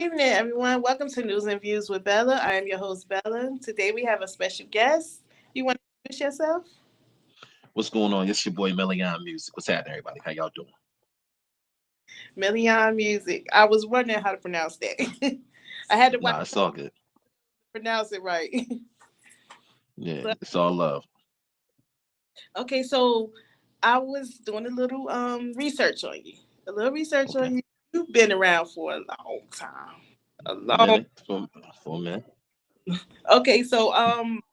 Evening, everyone. Welcome to News and Views with Bella. I am your host, Bella. Today we have a special guest. You want to introduce yourself? What's going on? It's your boy Million Music. What's happening, everybody? How y'all doing? Million Music. I was wondering how to pronounce that. I had to watch Nah, it's all good. to pronounce it right. Yeah, But it's all love. okay, so I was doing a little research on you. A little research Okay. on you. You've been around for a long time. A A long. minute for a minute. Okay, so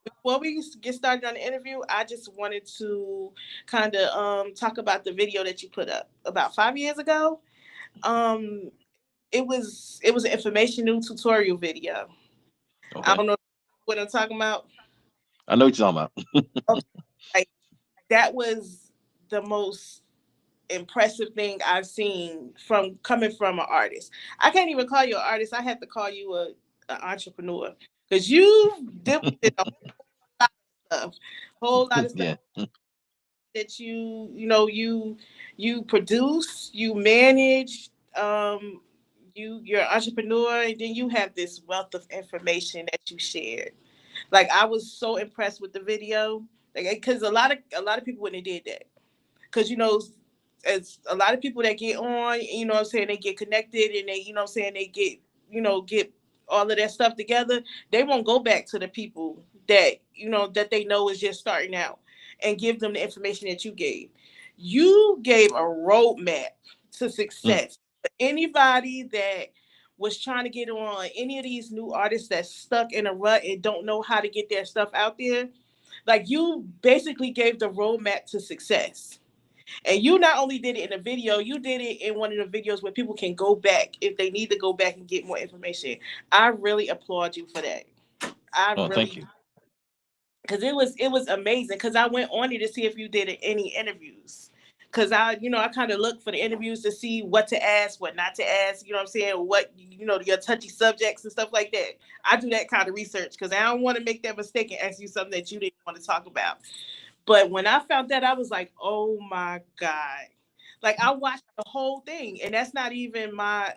before we get started on the interview, I just wanted to kind of talk about the video that you put up about 5 years ago. Um, it was an informational tutorial video. I Okay. don't know what I'm talking about. I know what you're talking Okay, like that was the most impressive thing I've seen from coming from an artist. I can't even call you an artist. I have to call you an entrepreneur because you did a stuff, whole lot about. of stuff Yeah. that you produce, you manage, you're an entrepreneur, and then you have this wealth of information that you shared. Like I was so impressed with the video, like because a lot of people wouldn't have did that, because it's a lot of people that get on, what I'm saying, they get connected and they, what I'm saying, they get all of that stuff together. They won't go back to the people that they know is just starting out and give them the information that you gave. You gave a roadmap to Mm. success for anybody that was trying to get on, any of these new artists that's stuck in a rut and don't know how to get their stuff out there. Like you basically gave the roadmap to success, and you not only did it in a video, you did it in one of the videos where people can go back if they need to go back and get more information. I really applaud you for that. I Oh, thank really, you. because it was amazing. Because I went on it to see if you did any interviews. Because I kind of look for the interviews to see what to ask, what not to ask. You know what I'm saying? What your touchy subjects and stuff like that. I do that kind of research because I don't want to make that mistake and ask you something that you didn't want to talk about. But when I found that, I was like, oh my God. Like I watched the whole thing, and that's not even my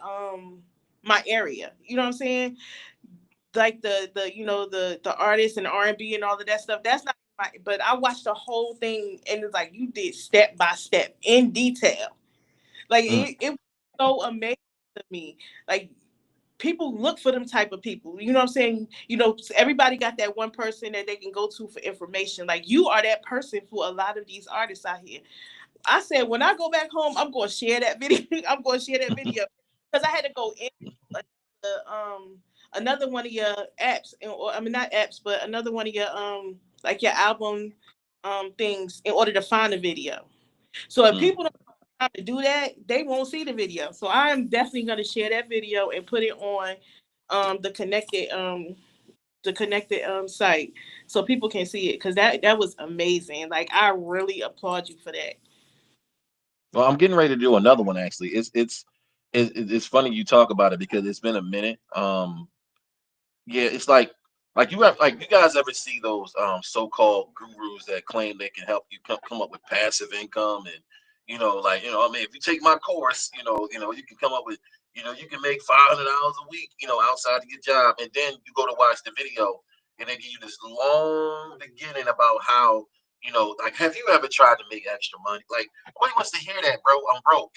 area. You know what I'm saying? Like the artists and R&B and all of that stuff. That's not my, but I watched the whole thing, and it's like you did step by step in detail. Like Mm. it was so amazing to me. Like people look for them type of people. You know what I'm saying? Everybody got that one person that they can go to for information. Like you are that person for a lot of these artists out here. I said when I go back home, I'm going to share that video. I'm going to share that video because I had to go in another one of your apps, or I mean not apps, but another one of your like your album things in order to find a video. So if Mm. people don't have time to do that, they won't see the video. So I'm definitely going to share that video and put it on the connected site so people can see it, because that was amazing. Like I really applaud you for that. Well, I'm getting ready to do another one actually. It's funny you talk about it because it's been a minute. Yeah, it's like you guys ever see those so-called gurus that claim they can help you come up with passive income, and I mean, if you take my course, you can come up with, you can make $500 a week, outside of your job. And then you go to watch the video and they give you this long beginning about how, like, have you ever tried to make extra money? Like, nobody wants to hear that, bro. I'm broke.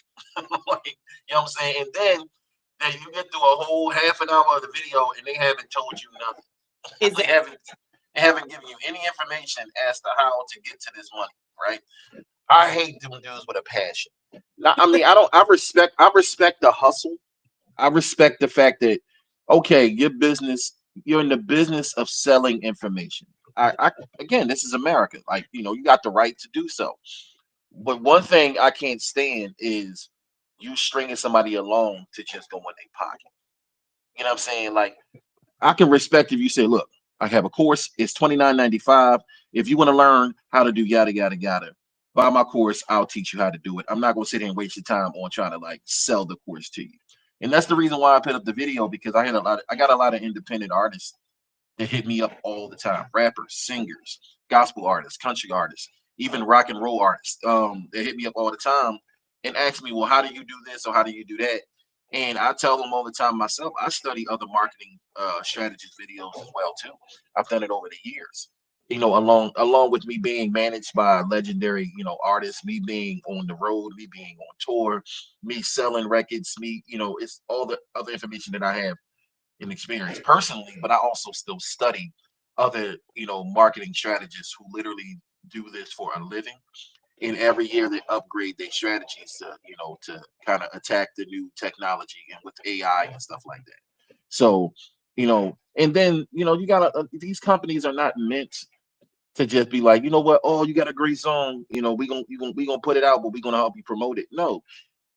Like, you know what I'm saying? And then you get through a whole half an hour of the video and they haven't told you nothing. they Exactly. haven't they haven't given you any information as to how to get to this money, right? I hate doing dudes with a passion. Now, I mean, I respect the hustle. I respect the fact that, okay, you're in the business of selling information. I again, this is America. Like, you got the right to do so. But one thing I can't stand is you stringing somebody along to just go in their pocket. You know what I'm saying? Like, I can respect if you say, look, I have a course, it's 29.95. If you want to learn how to do yada yada yada, buy my course, I'll teach you how to do it. I'm not gonna sit here and waste your time on trying to like sell the course to you. And that's the reason why I put up the video, because I got a lot of independent artists that hit me up all the time. Rappers, singers, gospel artists, country artists, even rock and roll artists. They hit me up all the time and ask me, well, how do you do this or how do you do that? And I tell them all the time myself, I study other marketing strategies videos as well too. I've done it over the years. Along with me being managed by legendary, artists, me being on the road, me being on tour, me selling records, it's all the other information that I have and experience personally, but I also still study other, marketing strategists who literally do this for a living. And every year they upgrade their strategies to kind of attack the new technology and with AI and stuff like that. So, and then, you gotta, these companies are not meant to just be like, you know what, oh, you got a great song, we gonna put it out, but we're gonna help you promote it. No,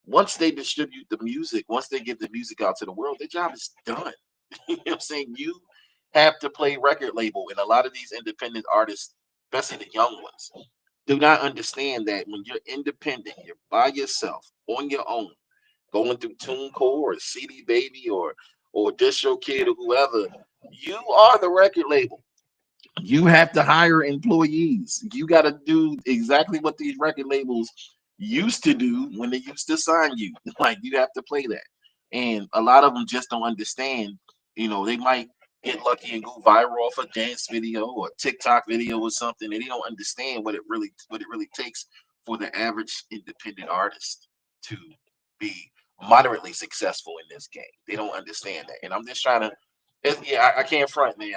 once they distribute the music, once they get the music out to the world, their job is done. You know what I'm saying? You have to play record label, and a lot of these independent artists, especially the young ones, do not understand that when you're independent, you're by yourself on your own, going through TuneCore or CD Baby or DistroKid or whoever, you are the record label. You have to hire employees. You got to do exactly what these record labels used to do when they used to sign you. Like you have to play that. And a lot of them just don't understand. They might get lucky and go viral off a dance video or TikTok video or something, and they don't understand what it really takes for the average independent artist to be moderately successful in this game. They don't understand that. And I'm just trying to yeah, I can't front, man.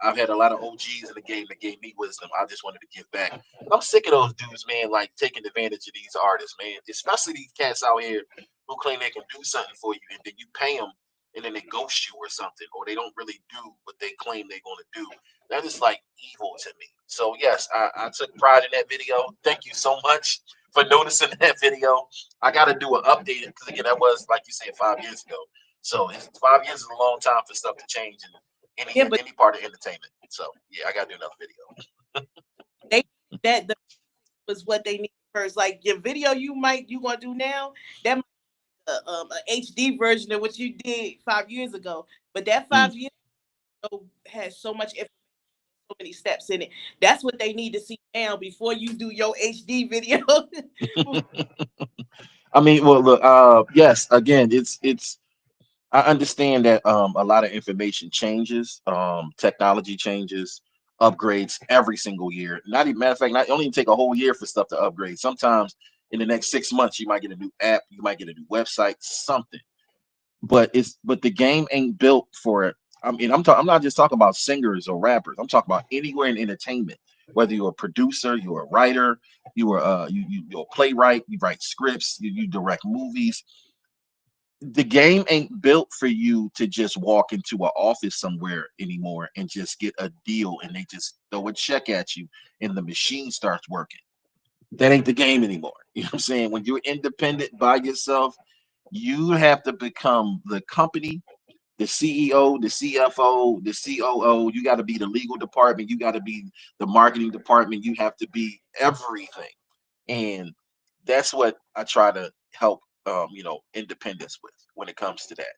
I've had a lot of OGs in the game that gave me wisdom. I just wanted to give back. I'm sick of those dudes, man, like taking advantage of these artists, man. Especially these cats out here who claim they can do something for you, and then you pay them, and then they ghost you or something, or they don't really do what they claim they're going to do. That is like evil to me. So yes, I took pride in that video. Thank you so much for noticing that video. I got to do an update because again, that was like you said 5 years ago. So 5 years is a long time for stuff to change in any Yeah, but any part of entertainment. So yeah, I gotta do another video. they that was what they needed first. Like your video you gonna do now, that might be a HD version of what you did 5 years ago. But that Mm. 5 years ago has so much information, so many steps in it. That's what they need to see now before you do your HD video. I mean, well, look, yes, again, it's. I understand that a lot of information changes, technology changes, upgrades every single year. Not even matter of fact, not only take a whole year for stuff to upgrade. Sometimes in the next 6 months, you might get a new app, you might get a new website, something. But the game ain't built for it. I mean, I'm not just talking about singers or rappers. I'm talking about anywhere in entertainment. Whether you're a producer, you're a writer, you're a playwright, you write scripts, you direct movies. The game ain't built for you to just walk into an office somewhere anymore and just get a deal and they just throw a check at you and the machine starts working. That ain't the game anymore. You know what I'm saying? When you're independent by yourself, you have to become the company, the CEO, the CFO, the COO. You got to be the legal department. You got to be the marketing department. You have to be everything. And that's what I try to help, independence with when it comes to that.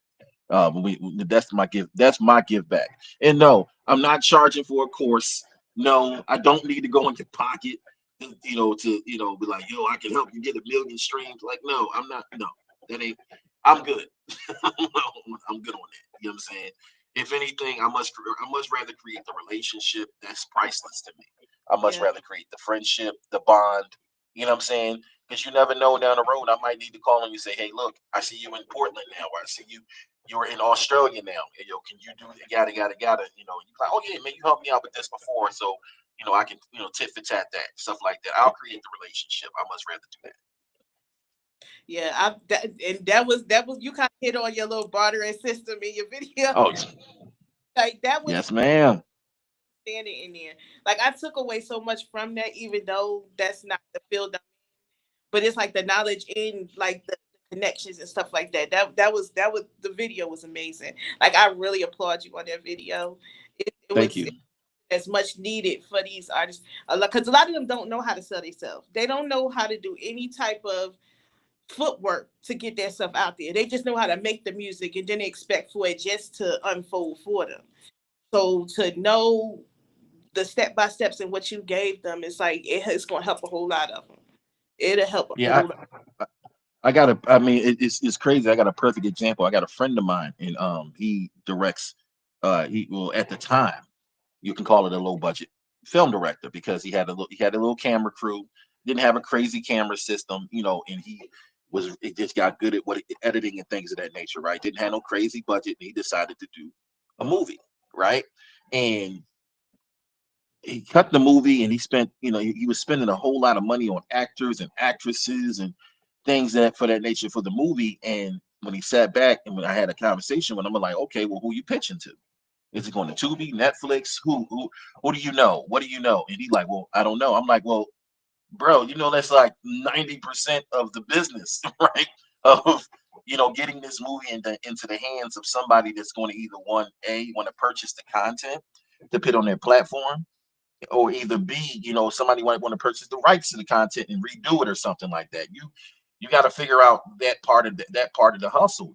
That's my give. That's my give back. And no, I'm not charging for a course. No, I don't need to go in your pocket, be like, yo, I can help you get 1 million streams. Like, no, I'm not. No, that ain't. I'm good. I'm good on that. You know what I'm saying? If anything, I must rather create the relationship that's priceless to me. I much Yeah, rather create the friendship, the bond. You know what I'm saying? Because you never know down the road. I might need to call and you say, "Hey, look, I see you in Portland now. Or I see you're in Australia now. Hey, yo, can you do yada yada yada?" You like, "Oh yeah, man, you helped me out with this before, so I can tit for tat that stuff like that. I'll create the relationship. I much rather do that." yeah. And that was you kind of hit on your little bartering system in your video. Oh Like that was yes, ma'am. standing in there. Like I took away so much from that, even though that's not the field but it's like the knowledge in like the connections and stuff like that. That was the video was amazing. Like I really applaud you on that video. It Thank was you. as much needed for these artists because a lot of them don't know how to sell themselves. They don't know how to do any type of footwork to get their stuff out there. They just know how to make the music and then they expect for it just to unfold for them. So to know the step by steps and what you gave them, it's like it's going to help a whole lot of them. It'll help a whole Yeah, lot. I mean, it's crazy. I got a perfect example. I got a friend of mine, and he directs. He well at the time you can call it a low budget film director because he had a little camera crew, didn't have a crazy camera system, and he just got good at editing and things of that nature, right? Didn't have no crazy budget, and he decided to do a movie, right? And he cut the movie and he spent, he was spending a whole lot of money on actors and actresses and things that for that nature for the movie. And when he sat back and when I had a conversation with him, I'm like, okay, well, who you pitching to? Is it going to Tubi, Netflix? Who do you know? What do you know? And he's like, well, I don't know. I'm like, well, bro, that's like 90% of the business, right? Of getting this movie into the hands of somebody that's going to either want to purchase the content to put on their platform, or either B, somebody might want to purchase the rights to the content and redo it or something like that. You got to figure out that part of that part of the hustle.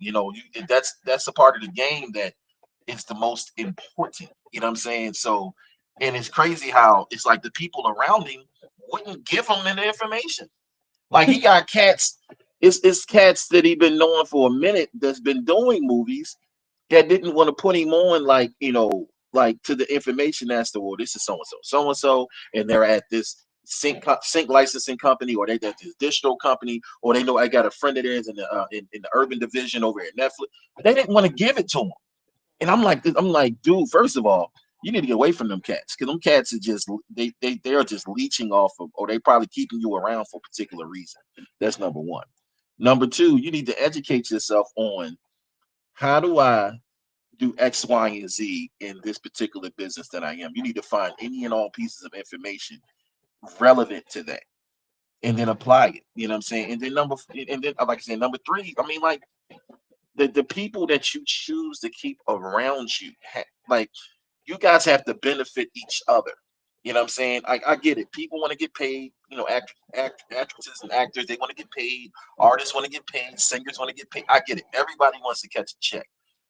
That's a part of the game that is the most important. You know what I'm saying? So, and it's crazy how it's like the people around him wouldn't give him any information. Like he got cats. It's cats that he been knowing for a minute that's been doing movies that didn't want to put him on, like, like to the information as to, well, this is so and so, and they're at this sync licensing company, or they at this distro company, or they know I got a friend of theirs in the urban division over at Netflix. They didn't want to give it to him, and I'm like, dude, first of all, you need to get away from them cats, because them cats are just they are just leeching off of, or they probably keeping you around for a particular reason. That's number one. Number two, you need to educate yourself on how do I do X, Y, and Z in this particular business that I am. You need to find any and all pieces of information relevant to that and then apply it. You know what I'm saying? And then like I said, number three, I mean, like the people that you choose to keep around you, like you guys have to benefit each other. You know what I'm saying? I get it. People want to get paid. Actresses and actors, they want to get paid. Artists want to get paid. Singers want to get paid. I get it. Everybody wants to catch a check.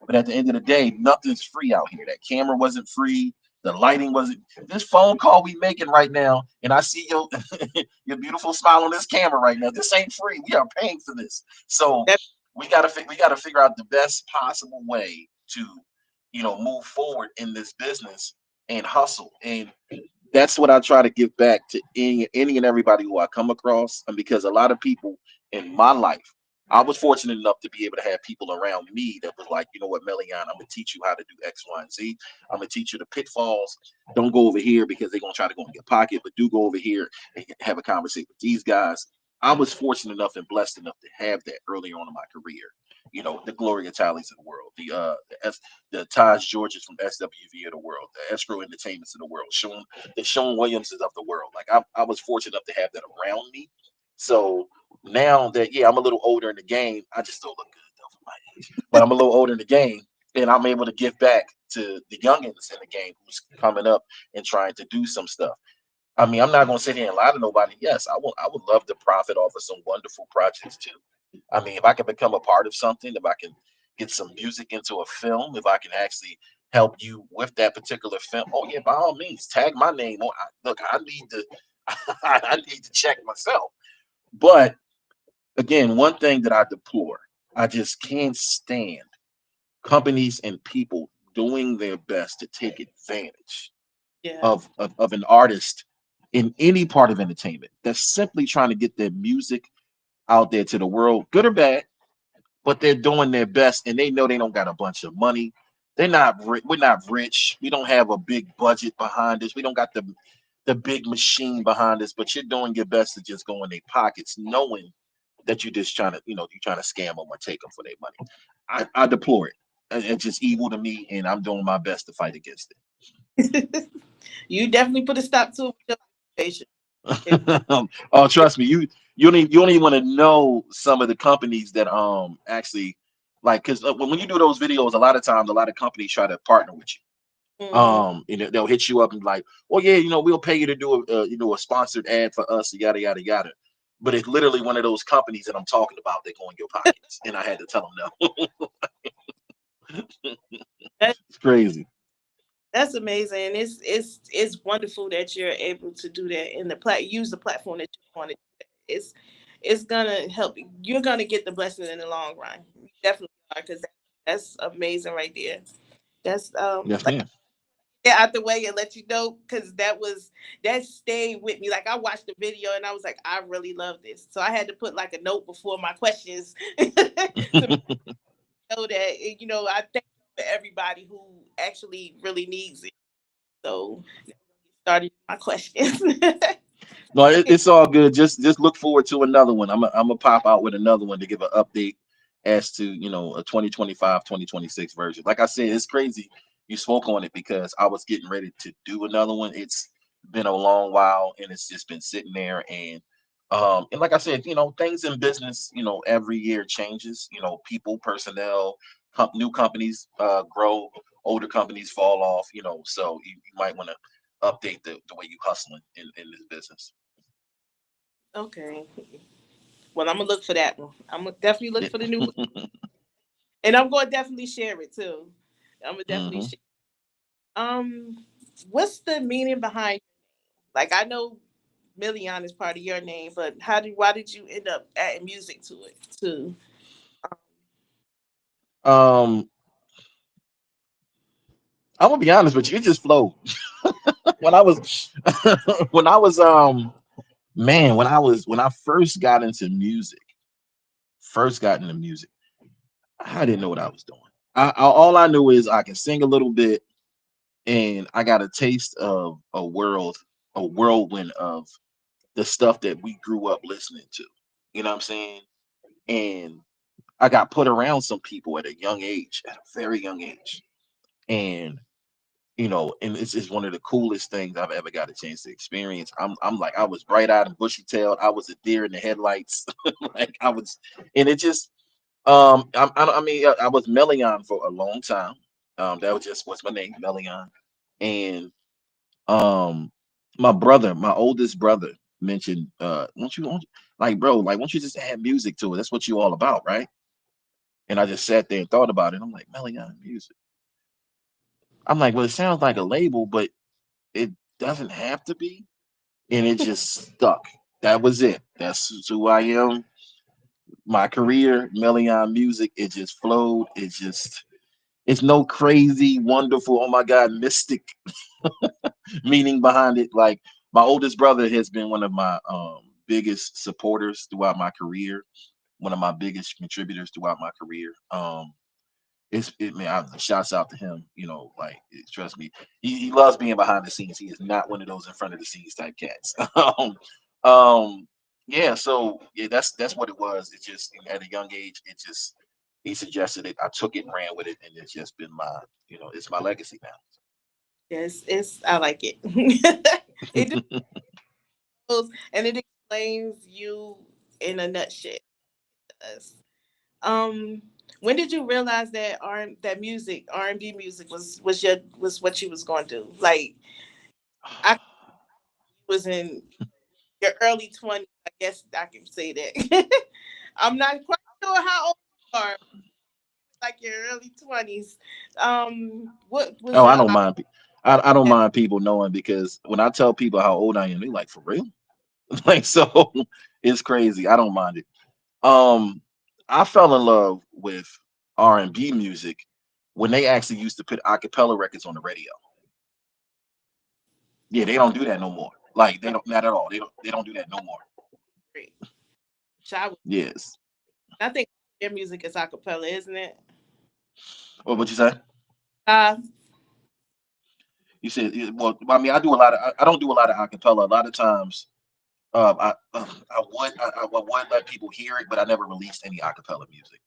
But at the end of the day, nothing's free out here. That camera wasn't free. The lighting wasn't. This phone call we making right now, and I see your your beautiful smile on this camera right now. This ain't free. We are paying for this. So That, we gotta figure out the best possible way to move forward in this business and hustle. And that's what I try to give back to any and everybody who I come across. And because a lot of people in my life, I was fortunate enough to be able to have people around me that was like, you know what, Melian, I'm gonna teach you how to do X, Y, and Z. I'm gonna teach you the pitfalls. Don't go over here because they're gonna try to go in your pocket, but do go over here and have a conversation with these guys. I was fortunate enough and blessed enough to have that earlier on in my career. The Gloria Tallies of the world, the Taj Georges from SWV of the world, the Escrow Entertainments of the world, the Sean Williamses of the world. Like I was fortunate enough to have that around me. So now that, yeah, I'm a little older in the game, I just don't look good though for my age, but I'm a little older in the game, and I'm able to give back to the youngins in the game who's coming up and trying to do some stuff. I mean, I'm not gonna sit here and lie to nobody. Yes, I would love to profit off of some wonderful projects too. I mean, if I can become a part of something, if I can get some music into a film, if I can actually help you with that particular film, oh yeah, by all means, tag my name on. Look, I need to, I need to check myself. But again, one thing that I deplore, I just can't stand companies and people doing their best to take advantage yeah. of an artist in any part of entertainment that's simply trying to get their music out there to the world, good or bad, but they're doing their best and they know they don't got a bunch of money. We're not rich. We don't have a big budget behind us. We don't got the big machine behind us, but you're doing your best to just go in their pockets, knowing that you're just trying to, you're trying to scam them or take them for their money. I deplore it. It's just evil to me, and I'm doing my best to fight against You definitely put a stop to it with your patient. it. Oh, trust me, you don't even want to know some of the companies that actually, like, because when you do those videos, a lot of times a lot of companies try to partner with you. Mm-hmm. And they'll hit you up and like, well, yeah, we'll pay you to do a sponsored ad for us, yada yada yada. But it's literally one of those companies that I'm talking about that go in your pockets, and I had to tell them no. That, It's crazy. that's amazing. It's wonderful that you're able to do that in use the platform that you wanted. It's it's gonna help you. You're gonna get the blessing in the long run. You definitely are, because that's amazing right there. That's Yes, like, ma'am. get out the way and let you know, because that stayed with me. Like, I watched the video and I was like, I really love this. So I had to put like a note before my questions to know that, I thank you for everybody who actually really needs it. So started my questions. No, it's all good. Just look forward to another one. I'm gonna pop out with another one to give an update as to a 2025 2026 version. Like I said, it's crazy you spoke on it because I was getting ready to do another one. It's been a long while and it's just been sitting there and like I said, things in business, every year changes. People, personnel, new companies grow, older companies fall off. So you might want to update the way you hustling in this business. Okay. Well, I'm gonna look for that one. I'm gonna definitely look Yeah. for the new one, and I'm gonna definitely share it too. I'm gonna definitely hmm share. What's the meaning behind? Like, I know Million is part of your name, but why did you end up adding music to it too? Um, I'm gonna be honest with you, it just flowed. when I was when I was man, when I first got into music, I didn't know what I was doing. All I knew is I can sing a little bit, and I got a taste of a whirlwind of the stuff that we grew up listening to. You know what I'm saying? And I got put around some people at a young age, at a very young age, and and it's one of the coolest things I've ever got a chance to experience. I'm like I was bright eyed and bushy tailed. I was a deer in the headlights. like I was, and it just I mean I was Melion for a long time. That was just what's my name, Melion, and um my oldest brother mentioned won't you like bro like won't you just add music to it? That's what you all about, right? And I just sat there and thought about it. I'm like Melion music. I'm like, well, it sounds like a label, but it doesn't have to be. And it just stuck. That was it. That's who I am. My career, Melion Music, it just flowed. It's no crazy, wonderful, oh my God, mystic meaning behind it. Like my oldest brother has been one of my biggest supporters throughout my career, one of my biggest contributors throughout my career. Man, shouts out to him. Trust me, he loves being behind the scenes. He is not one of those in front of the scenes type cats. um, yeah. So yeah, that's what it was. It just at a young age, he suggested it. I took it and ran with it, and it's just been it's my legacy now. Yes, it's I like it. It just goes and it explains you in a nutshell. Yes. Um, when did you realize that R&B music was what you was going to do? Like, I was in your early 20s. I guess I can say that. I'm not quite sure how old you are. Like your early 20s. What was Oh, I your don't mind. I don't mind people knowing because when I tell people how old I am, they like for real. Like so, it's crazy. I don't mind it. Um, I fell in love with R&B music when they actually used to put acapella records on the radio. Yeah, they don't do that no more. Like they don't not at all. They don't do that no more. great? I, Yes. I think your music is acapella, isn't it? What would you say? Uh, You said well. I mean, I don't do a lot of acapella. A lot of times, I would let people hear it, but I never released any acapella music.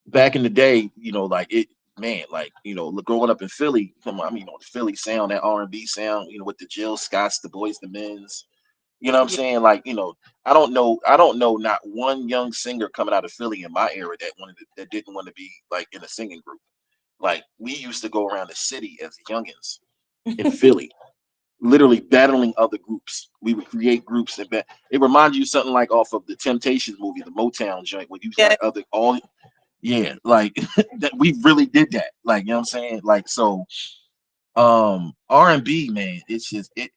Back in the day, like it, man, like growing up in Philly, come on, I mean, the Philly sound, that R&B sound, with the Jill Scotts, the Boys, the Men's. You know what I'm yeah, saying? Like, I don't know not one young singer coming out of Philly in my era that didn't want to be like in a singing group. Like we used to go around the city as youngins in Philly, literally battling other groups. We would create groups and it reminds you something like off of the Temptations movie, the Motown joint, where you yeah. got other all yeah, like that we really did that. Like, you know what I'm saying? Like so R&B, man, it's just it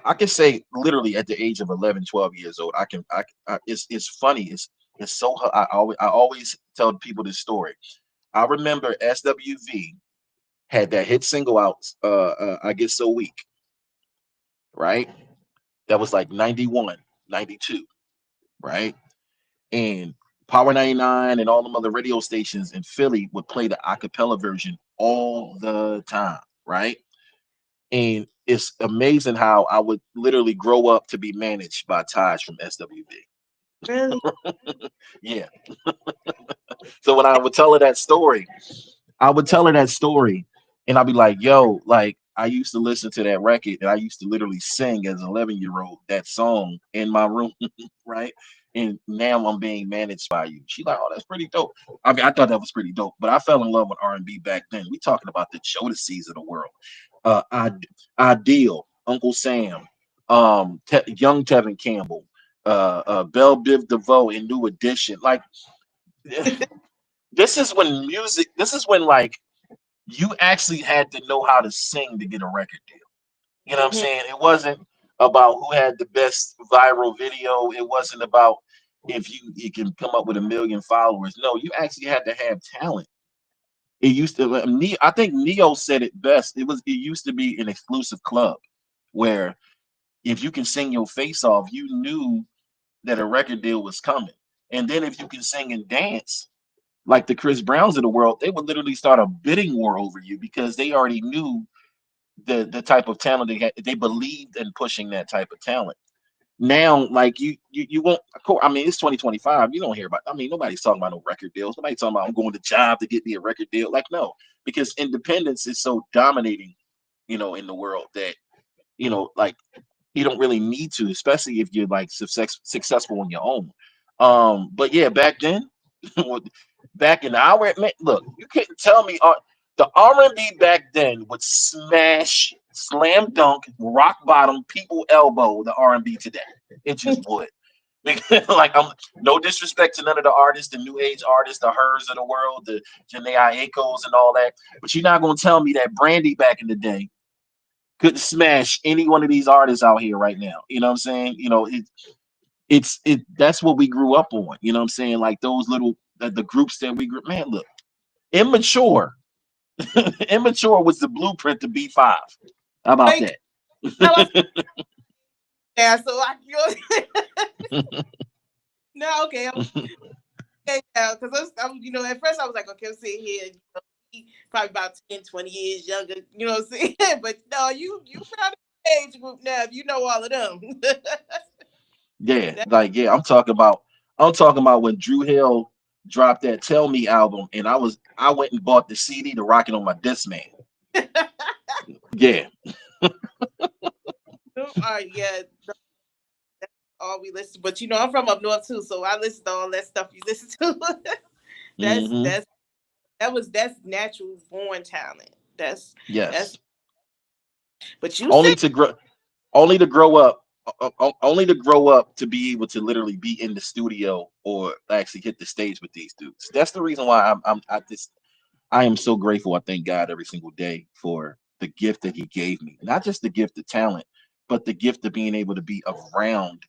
I can say literally at the age of 11, 12 years old, it's funny. It's so, I always tell people this story. I remember SWV had that hit single out, I Get So Weak, right? That was like 91, 92, right? And Power 99 and all them other radio stations in Philly would play the acapella version all the time, right? And it's amazing how I would literally grow up to be managed by Taj from SWV. Really? Yeah. So when I would tell her that story, I would tell her that story, and I'd be like, "Yo, like I used to listen to that record, and I used to literally sing as an 11-year-old that song in my room, right? And now I'm being managed by you." She like, "Oh, that's pretty dope." I mean, I thought that was pretty dope, but I fell in love with R&B back then. We talking about the Jodeci's of the world, Ideal, Uncle Sam, young Tevin Campbell, Belle Biv DeVoe, and New Edition. Like, this is when music. This is when like you actually had to know how to sing to get a record deal. You know what I'm Mhm. saying? It wasn't about who had the best viral video. It wasn't about if you can come up with 1 million followers. No, you actually had to have talent. It used to. I think Neo said it best. It used to be an exclusive club where if you can sing your face off, you knew that a record deal was coming. And then if you can sing and dance, like the Chris Browns of the world, they would literally start a bidding war over you because they already knew the type of talent they had. They believed in pushing that type of talent. Now, like you won't. Of course, I mean it's 2025. You don't hear about. I mean nobody's talking about no record deals. Nobody's talking about I'm going to job to get me a record deal. Like no, because independence is so dominating, in the world that like you don't really need to, especially if you're like successful on your own. But yeah, back then, back in our man, look, you couldn't tell me the R&B back then would smash, slam dunk, rock bottom, people elbow the R&B today. It just would. Like I'm no disrespect to none of the artists, the new age artists, the hers of the world, the Janae Aiko's and all that. But you're not gonna tell me that Brandy back in the day couldn't smash any one of these artists out here right now. You know what I'm saying? It's that's what we grew up on. You know what I'm saying? Like those little the groups that we grew. Man, look, immature. Immature was the blueprint to B5. How about Like that? I was there, so I no, okay, okay, now because at first I was like, okay, I'm sitting here, he probably about 10, 20 years younger, you know what I'm saying? But no, you found an age group now, if you know all of them. Yeah, That- like yeah, I'm talking about when Drew Hill dropped that Tell Me album, and I went and bought the CD to rock it on my Discman. Yeah, all right, yeah, all we listen. But I'm from up north too, so I listen to all that stuff you listen to. that's hmm that's that's natural born talent. That's yes. but you said Only to grow, only to grow up to be able to literally be in the studio or actually hit the stage with these dudes. That's the reason why I am so grateful. I thank God every single day for the gift that He gave me. Not just the gift of talent, but the gift of being able to be around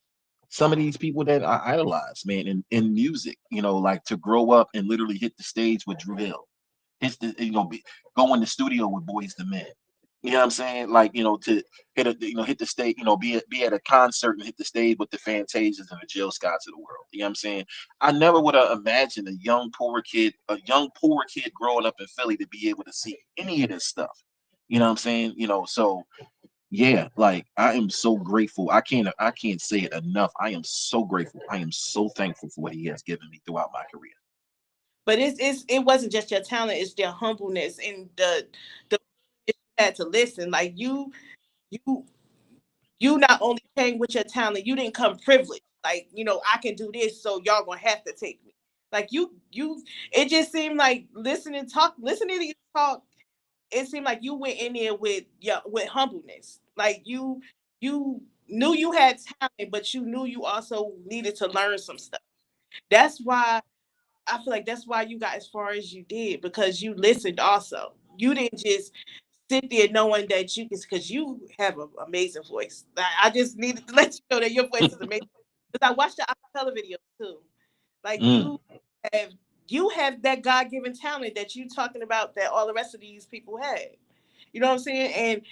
some of these people that I idolize, man, in music. Like to grow up and literally hit the stage with Drew Hill. Go in the studio with Boys the Men. You know what I'm saying? Like, to hit the stage, be at a concert and hit the stage with the Fantasias and the Jill Scotts of the world. You know what I'm saying? I never would have imagined a young poor kid growing up in Philly to be able to see any of this stuff. You know what I'm saying? So yeah, like I am so grateful. I can't say it enough. I am so grateful. I am so thankful for what He has given me throughout my career. but it wasn't just your talent, it's their humbleness and the you had to listen. Like you you not only came with your talent, you didn't come privileged. Like, I can do this, so y'all gonna have to take me. Like it just seemed like listening to you talk, it seemed like you went in there with humbleness. Like you knew you had talent, but you knew you also needed to learn some stuff. That's why I feel like that's why you got as far as you did, because you listened also. You didn't just sit there knowing that you can, because you have an amazing voice. I just needed to let you know that your voice is amazing. Because I watched the acapella video too. Like Mm. have you have that God given talent that you talking about that all the rest of these people had. You know what I'm saying? And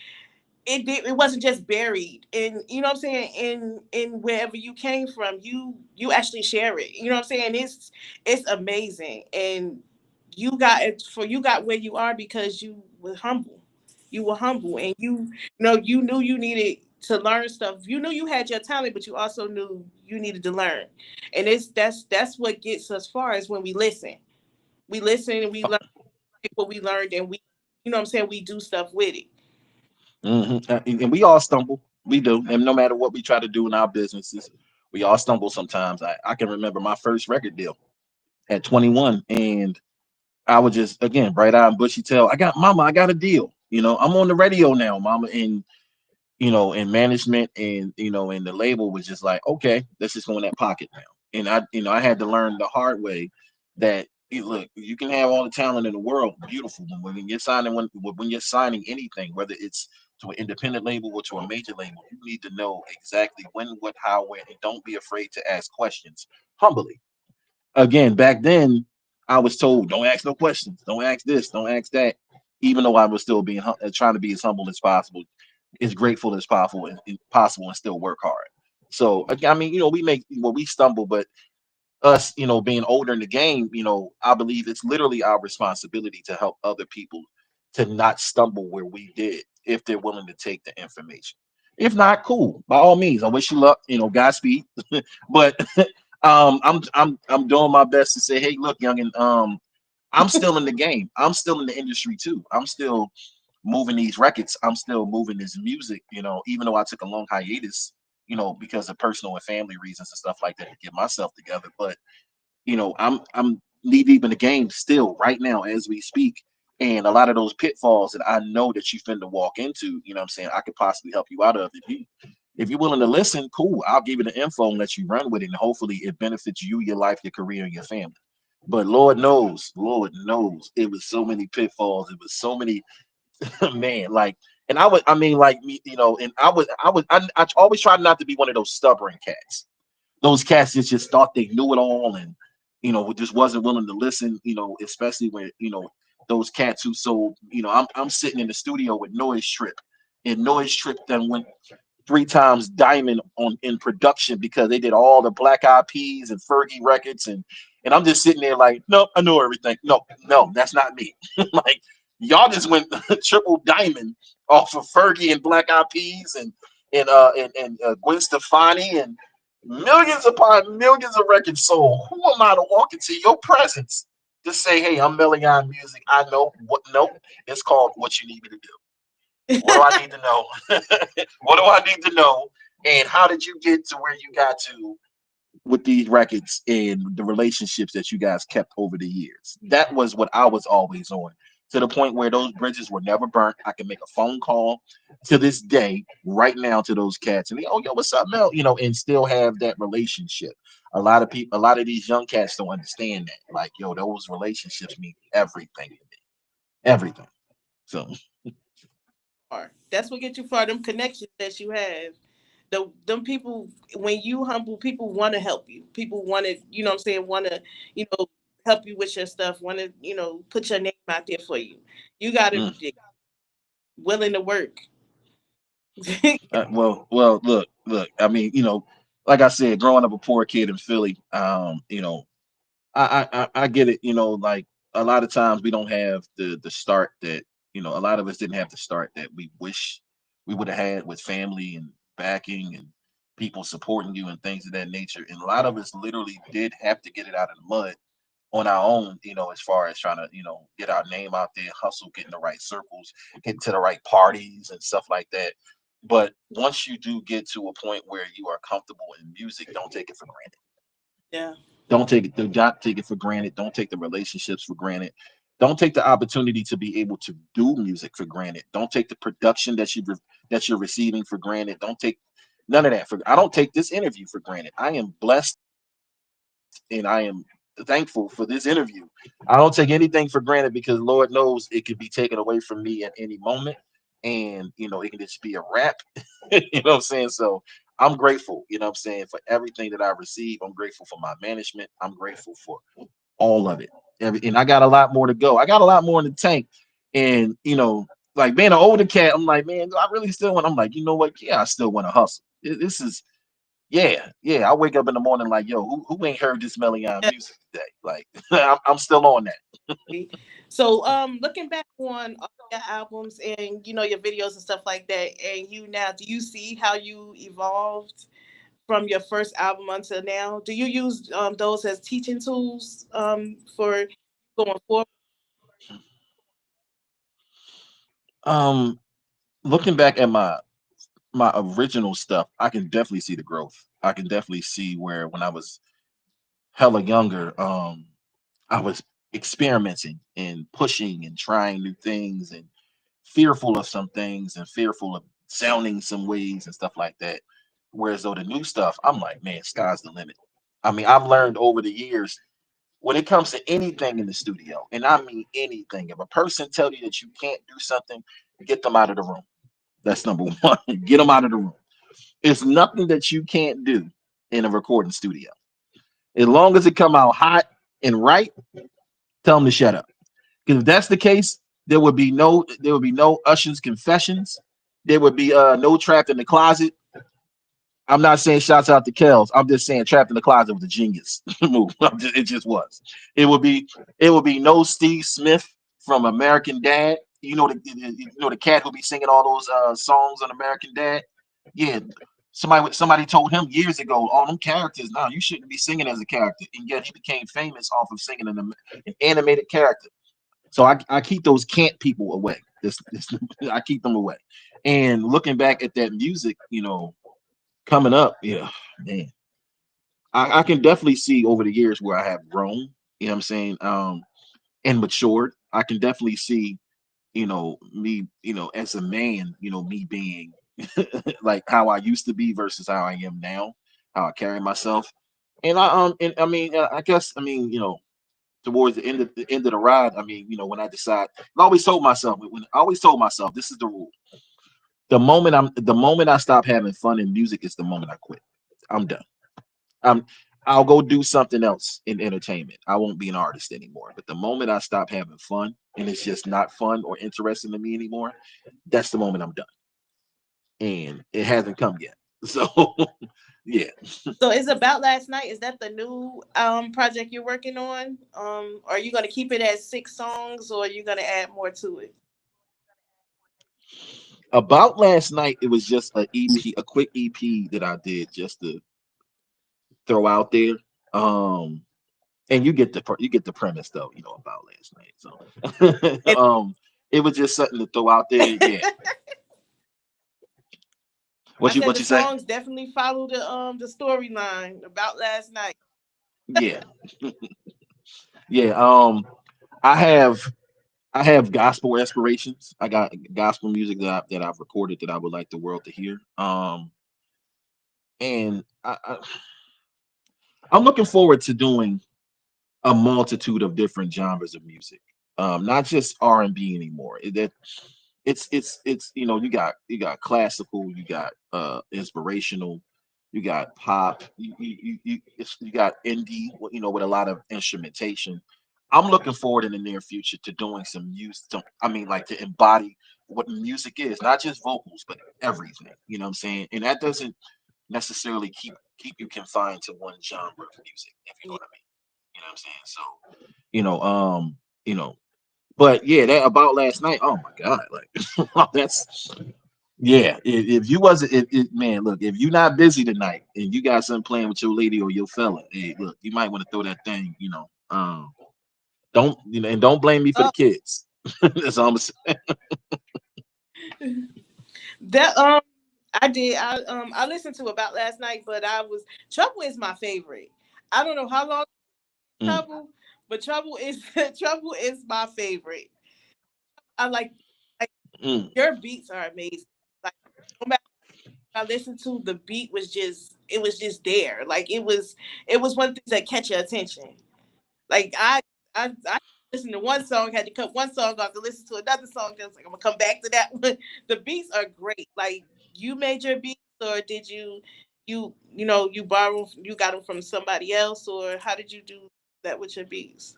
it wasn't just buried in, you know what I'm saying, in wherever you came from. You actually share it. You know what I'm saying? It's amazing. And you got it for you got where you are because you were humble. You were humble, and you knew you needed to learn stuff. You knew you had your talent, but you also knew you needed to learn. And that's what gets us far, is when we listen. We listen and we learn what we learned, and we, you know what I'm saying, we do stuff with it. And we all stumble. We do. And no matter what we try to do in our businesses, we all stumble sometimes. I can remember my first record deal at 21. And I was just, again, bright eyed and bushy tail. I got a deal. I'm on the radio now, mama. And, and management and, and the label was just like, okay, let's just go in that pocket now. And I had to learn the hard way that, look, you can have all the talent in the world, beautiful. But when you're signing anything, whether it's to an independent label or to a major label, you need to know exactly when, what, how, where, and don't be afraid to ask questions humbly. Again, back then, I was told, don't ask no questions, don't ask this, don't ask that. Even though I was still trying to be as humble as possible, as grateful as possible, and still work hard. So I mean, we stumble, but us, being older in the game, I believe it's literally our responsibility to help other people to not stumble where we did, if they're willing to take the information. If not, cool. By all means, I wish you luck, Godspeed. But I'm doing my best to say, hey, look, youngin, I'm still in the game. I'm still in the industry too. I'm still moving these records. I'm still moving this music, even though I took a long hiatus, because of personal and family reasons and stuff like that to get myself together. But I'm knee deep in the game still right now as we speak. And a lot of those pitfalls that I know that you finna walk into, you know what I'm saying, I could possibly help you out of. If you're willing to listen, cool. I'll give you the info and let you run with it. And hopefully it benefits you, your life, your career, and your family. But Lord knows, it was so many pitfalls. It was so many man, like, and I mean, like me, and I always try not to be one of those stubborn cats. Those cats that just thought they knew it all, and just wasn't willing to listen. Especially when those cats who sold. I'm sitting in the studio with Noise Trip, and Noise Trip then went 3 times diamond on in production because they did all the Black Eyed Peas and Fergie records, and I'm just sitting there like, nope, I know everything. No, no, that's not me. Like, y'all just went triple diamond off of Fergie and Black Eyed Peas and Gwen Stefani, and millions upon millions of records sold. Who am I to walk into your presence to say, hey, I'm Melion Music? I know what. Nope, it's called What You Need Me to Do. What do I need to know? What do I need to know? And how did you get to where you got to with these records and the relationships that you guys kept over the years? That was what I was always on. To the point where those bridges were never burnt. I can make a phone call to this day, right now, to those cats, and they, oh, yo, what's up, Mel? And still have that relationship. A lot of people, a lot of these young cats don't understand that. Like, yo, those relationships mean everything to me. Everything. So, That's what gets you far. Them connections that you have. Them people, when you humble, people want to help you. People want to, you know what I'm saying, want to, you know, help you with your stuff, want to, put your name out there for you. You got to mm. be willing to work. Well, look. I mean, like I said, growing up a poor kid in Philly, I get it. Like, a lot of times we don't have the start that a lot of us didn't have the start that we wish we would have had, with family and backing and people supporting you and things of that nature. And a lot of us literally did have to get it out of the mud on our own. As far as trying to get our name out there, hustle, get in the right circles, get to the right parties and stuff like that. But once you do get to a point where you are comfortable in music, don't take it for granted. Yeah. Do not take it for granted. Don't take the relationships for granted. Don't take the opportunity to be able to do music for granted. Don't take the production that you're receiving for granted. Don't take none of that for. I don't take this interview for granted. I am blessed and I am thankful for this interview. I don't take anything for granted, because Lord knows it could be taken away from me at any moment. and it can just be a rap. You know what I'm saying? So I'm grateful, I'm saying, for everything that I receive. I'm grateful for my management. I'm grateful for all of it. And I got a lot more to go. I got a lot more in the tank. And like being an older cat, I'm like, man, I really still want. I'm like, you know what? Yeah, I still want to hustle. This is, yeah. I wake up in the morning like, yo, who ain't heard this Melion music today? Like, I'm still on that. So, looking back on all your albums and your videos and stuff like that, and you now, do you see how you evolved from your first album until now? Do you use those as teaching tools for going forward? Um, Looking back at my original stuff, I can definitely see the growth. I can definitely see where when I was hella younger, I was experimenting and pushing and trying new things and fearful of some things and fearful of sounding some ways and stuff like that. Whereas though the new stuff, I'm like, man, sky's the limit. I mean, I've learned over the years when it comes to anything in the studio, and I mean anything. If a person tell you that you can't do something, get them out of the room. That's number one. Get them out of the room. It's nothing that you can't do in a recording studio. As long as it come out hot and right, tell them to shut up. Because if that's the case, there would be no Usher's confessions. There would be no trapped in the closet. I'm not saying shouts out to Kels. I'm just saying trapped in the closet was a genius move. It just was. It would be no Steve Smith from American Dad. The cat who be singing all those songs on American Dad. Yeah, somebody told him years ago, all them characters. No, you shouldn't be singing as a character, and yet he became famous off of singing an animated character. So I keep those can't people away. I keep them away. And looking back at that music, coming up, yeah, man, I can definitely see over the years where I have grown. You know what I'm saying? And matured. I can definitely see, me, as a man, me being like how I used to be versus how I am now, how I carry myself. And I mean, I guess, I mean, towards the end of the ride, I mean, when I decide, I always told myself, this is the rule. The moment I stop having fun in music is the moment I quit. I'm done. I'm I'll go do something else in entertainment. I won't be an artist anymore. But the moment I stop having fun and it's just not fun or interesting to me anymore, that's the moment I'm done. And it hasn't come yet. So yeah. So, is About Last Night, is that the new project you're working on? Are you going to keep it at 6 songs, or are you going to add more to it? About last night, it was just a EP, a quick EP that I did just to throw out there. Um, and you get the premise though, about last night. So, And it was just something to throw out there. Yeah. I said What the you say? songs definitely follow the storyline About Last Night. Yeah, yeah. I have I have gospel aspirations. I got gospel music that I've recorded that I would like the world to hear. And I'm looking forward to doing a multitude of different genres of music. Not just R&B anymore. It's you got classical, you got inspirational, you got pop, you got indie, with a lot of instrumentation. I'm looking forward in the near future to doing some music. I mean, like to embody what music is, not just vocals, but everything. You know what I'm saying? And that doesn't necessarily keep you confined to one genre of music, if you know what I mean. You know what I'm saying? So, you know, um, you know, but yeah, that about last night. Oh my God, like that's yeah. If you wasn't, man, look, if you not busy tonight and you got something playing with your lady or your fella, hey, look, you might want to throw that thing. Don't and don't blame me for the Oh, kids. That's all I'm saying. that I did. I listened to About Last Night, but I was Trouble is my favorite. I don't know how long Mm, Trouble, but Trouble is Trouble is my favorite. I like mm, your beats are amazing. Like no matter what I listened to, the beat was just there. Like it was one of the things that catch your attention. Like I listen to one song, had to cut one song off to listen to another song. Then I was like, I'm gonna come back to that one. The beats are great. Like you made your beats, or did you borrow you got them from somebody else, or how did you do that with your beats?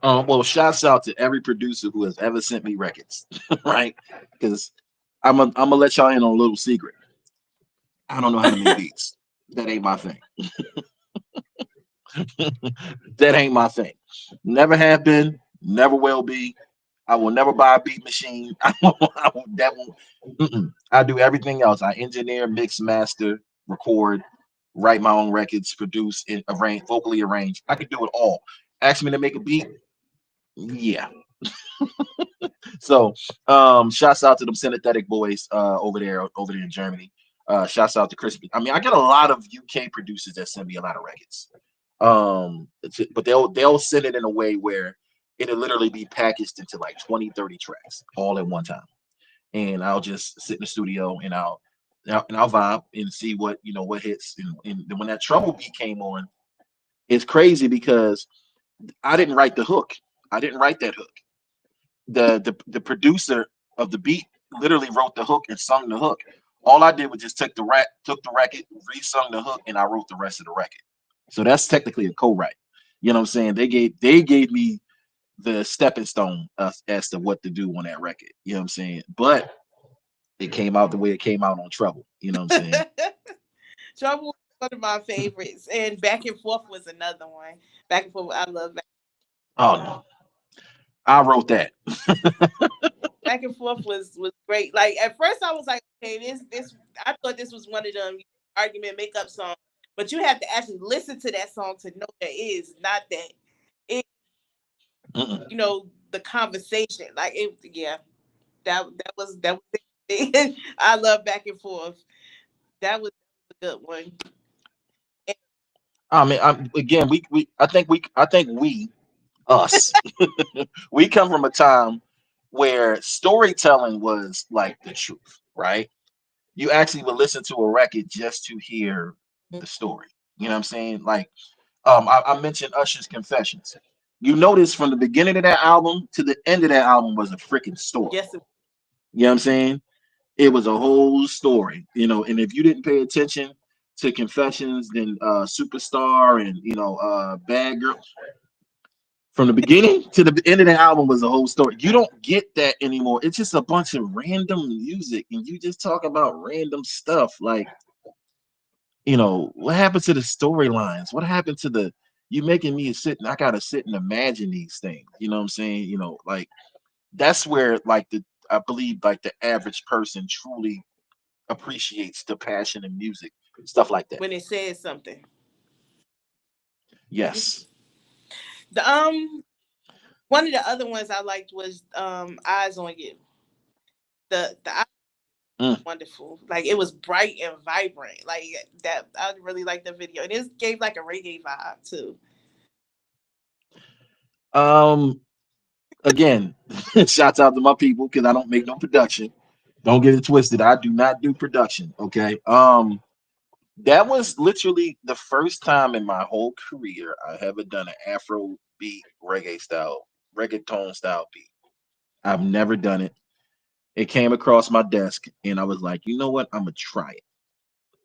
Well, shouts out to every producer who has ever sent me records, right? Because I'm gonna let y'all in on a little secret. I don't know how to make beats. That ain't my thing. That ain't my thing. Never have been. Never will be. I will never buy a beat machine. That won't. I do everything else. I engineer, mix, master, record, write my own records, produce, and arrange, vocally arrange. I can do it all. Ask me to make a beat. Yeah. So, shouts out to them Synesthetic boys over there in Germany. Shouts out to Crispy. I mean, I get a lot of UK producers that send me a lot of records. But they'll send it in a way where it'll literally be packaged into like 20, 30 tracks all at one time. And I'll just sit in the studio and I'll vibe and see what hits. And then when that trouble beat came on, it's crazy because I didn't write the hook. I didn't write that hook. The producer of the beat literally wrote the hook and sung the hook. All I did was just took the record, re-sung the hook, and I wrote the rest of the record. So that's technically a co-write. You know what I'm saying? They gave me the stepping stone as to what to do on that record. You know what I'm saying? But it came out the way it came out on Trouble. You know what I'm saying? Trouble was one of my favorites, and Back and Forth was another one. Back and Forth, I love Oh no, I wrote that. Back and Forth was great. Like at first, I was like, okay, this I thought this was one of them argument makeup songs, but you have to actually listen to that song to know that it is not that it. Mm-mm. The conversation, like it. Yeah, that was it. I love Back and Forth. That was a good one. And I mean, again, I think we us we come from a time where storytelling was like the truth, right? You actually would listen to a record just to hear the story. You know what I'm saying? Like, I mentioned Usher's Confessions. You notice from the beginning of that album to the end of that album was a freaking story. yes, You know what I'm saying? It was a whole story, and if you didn't pay attention to Confessions, then Superstar and Bad Girl, from the beginning to the end of the album was a whole story. You don't get that anymore. It's just a bunch of random music, and you just talk about random stuff. Like, what happened to the storylines? What happened to the you making me sit and I gotta sit and imagine these things. You know what I'm saying? Like that's where like I believe like the average person truly appreciates the passion in music, stuff like that. when it says something. Yes. The one of the other ones I liked was Eyes on You. The eyes Mm. were wonderful. Like it was bright and vibrant. Like that I really liked the video. And it gave like a reggae vibe too. Um. Again, shouts out to my people because I don't make no production. Don't get it twisted. I do not do production. Okay. That was literally the first time in my whole career I ever done an Afro beat reggaeton style beat. I've never done it. It came across my desk and I was like, you know what? I'm gonna try it.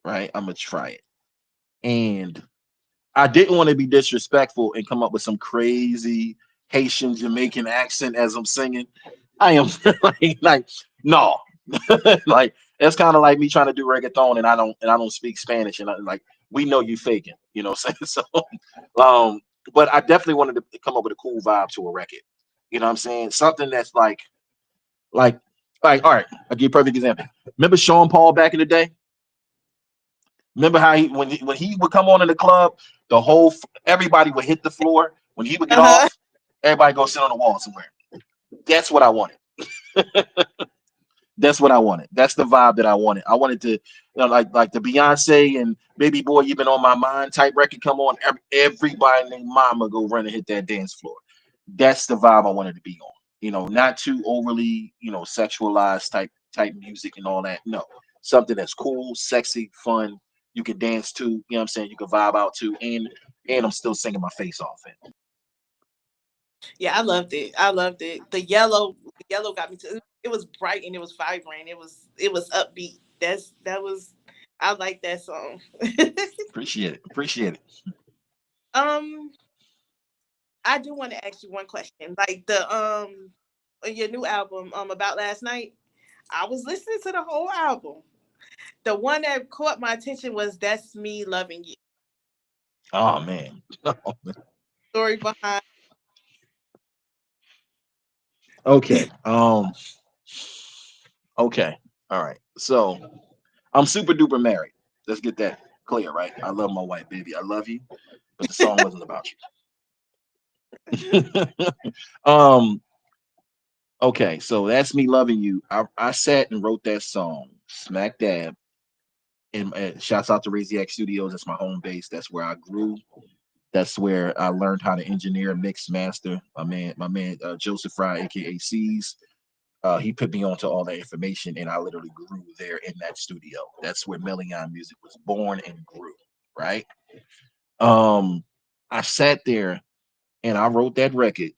Right? I'm gonna try it. And I didn't want to be disrespectful and come up with some crazy Haitian Jamaican accent as I'm singing. I am like no, like it's kind of like me trying to do reggaeton and I don't speak Spanish and like we know you faking, what I'm saying? So, but I definitely wanted to come up with a cool vibe to a record. You know what I'm saying? Something that's like, all right. I'll give you a perfect example. Remember Sean Paul back in the day? Remember how when he would come on in the club, everybody would hit the floor. When he would get Uh-huh. off, everybody go sit on the wall somewhere. That's what I wanted. That's what I wanted. That's the vibe that I wanted. I wanted to, like the Beyonce and Baby Boy, You've Been on My Mind type record come on. Everybody named Mama go run and hit that dance floor. That's the vibe I wanted to be on. Not too overly, sexualized type music and all that. No, something that's cool, sexy, fun. You can dance to. You know what I'm saying? You can vibe out to, and I'm still singing my face off it. Yeah, I loved it. I loved it. The yellow got me to. It was bright and it was vibrant. It was upbeat. That was. I like that song. Appreciate it. Appreciate it. um, I do want to ask you one question. Like the your new album, About Last Night. I was listening to the whole album. The one that caught my attention was "That's Me Loving You." Oh man. Story behind. Okay. Okay. All right. So I'm super duper married. Let's get that clear, right? I love my wife, baby. I love you, but the song wasn't about you. um. Okay. So that's me loving you. I sat and wrote that song smack dab. And shouts out to Raziac Studios. That's my home base. That's where I grew. That's where I learned how to engineer, mix, master. My man, Joseph Fry, aka C's. He put me onto all that information, and I literally grew there in that studio. That's where Melion Music was born and grew. Right. Um, I sat there and I wrote that record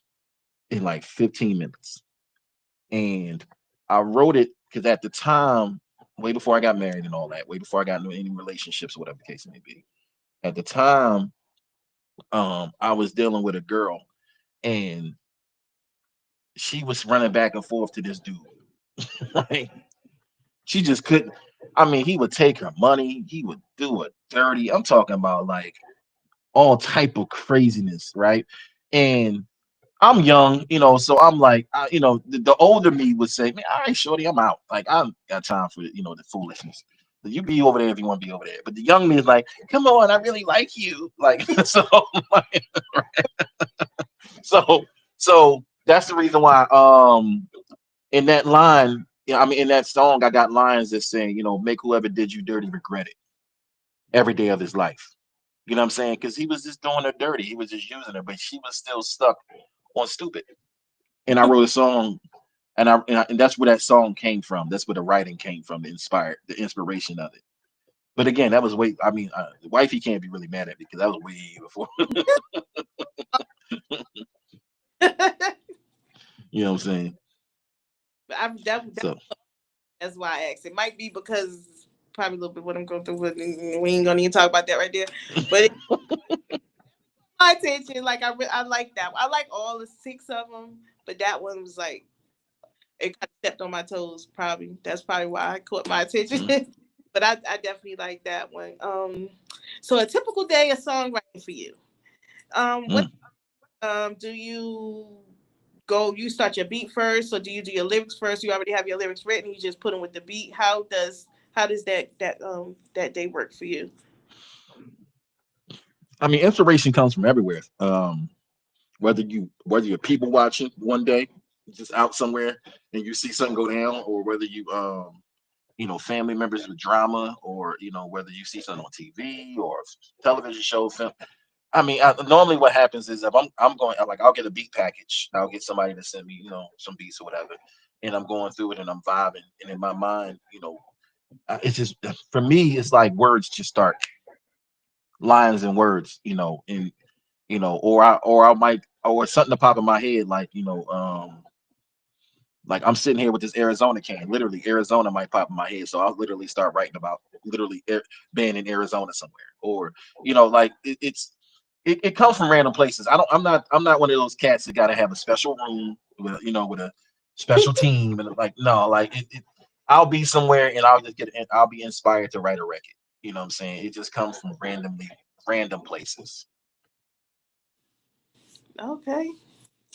in like 15 minutes, and I wrote it because at the time, way before I got married and all that, way before I got into any relationships, whatever the case may be. At the time, I was dealing with a girl, and she was running back and forth to this dude. Right? She just couldn't. I mean, he would take her money. He would do it dirty. I'm talking about like all type of craziness, right? And I'm young, so I'm like, the older me would say, man, all right, shorty, I'm out. Like, I don't got time for, the foolishness. You be over there if you want to be over there. But the young me is like, come on, I really like you. Like, so, like, so, so that's the reason why, in that line, I mean, in that song, I got lines that saying, make whoever did you dirty regret it every day of his life. You know what I'm saying? Because he was just doing her dirty. He was just using her, but she was still stuck on stupid. And I wrote a song, and that's where that song came from. That's where the writing came from, the inspiration of it. But again, that was way. I mean, the wifey can't be really mad at me because that was way before. You know what I'm saying? That, So that's why I asked. It might be because probably a little bit what I'm going through. With, we ain't gonna even talk about that right there. But it my attention. Like I like that. I like all the six of them, but that one was like it kind of stepped on my toes. Probably that's probably why I caught my attention. mm, But I definitely like that one. So a typical day of songwriting for you. What mm. do you go? You start your beat first, or do you do your lyrics first? You already have your lyrics written. You just put them with the beat. How does that day work for you? I mean, inspiration comes from everywhere. Whether you're people watching one day, just out somewhere, and you see something go down, or whether family members with drama, or whether you see something on TV or television show, film. I mean, normally what happens is if I'm going, like, I'll get a beat package. I'll get somebody to send me some beats or whatever, and I'm going through it and I'm vibing, and in my mind, it's just for me, it's like words just start lines and words, and or I might or something to pop in my head, like like I'm sitting here with this Arizona can. Literally, Arizona might pop in my head, so I'll literally start writing about literally being in Arizona somewhere, or like it comes from random places. I'm not one of those cats that got to have a special room with a special team and like no, like I'll be somewhere and I'll be inspired to write a record. You know what I'm saying? It just comes from random places. Okay,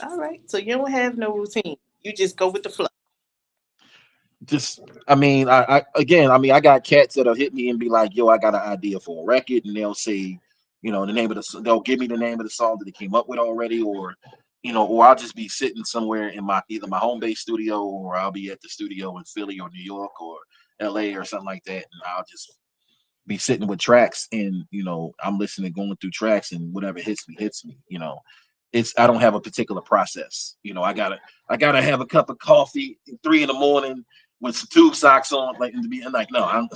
all right. So you don't have no routine. You just go with the flow. Just I mean, I got cats that'll hit me and be like, yo, I got an idea for a record, and they'll say, the name of they'll give me the name of the song that they came up with already, or or I'll just be sitting somewhere in my either my home base studio, or I'll be at the studio in Philly or New York or LA or something like that, and I'll just be sitting with tracks, and I'm listening, going through tracks, and whatever hits me. It's I don't have a particular process. I gotta have a cup of coffee at 3 in the morning with some tube socks on, like, and to be and like, no, I'm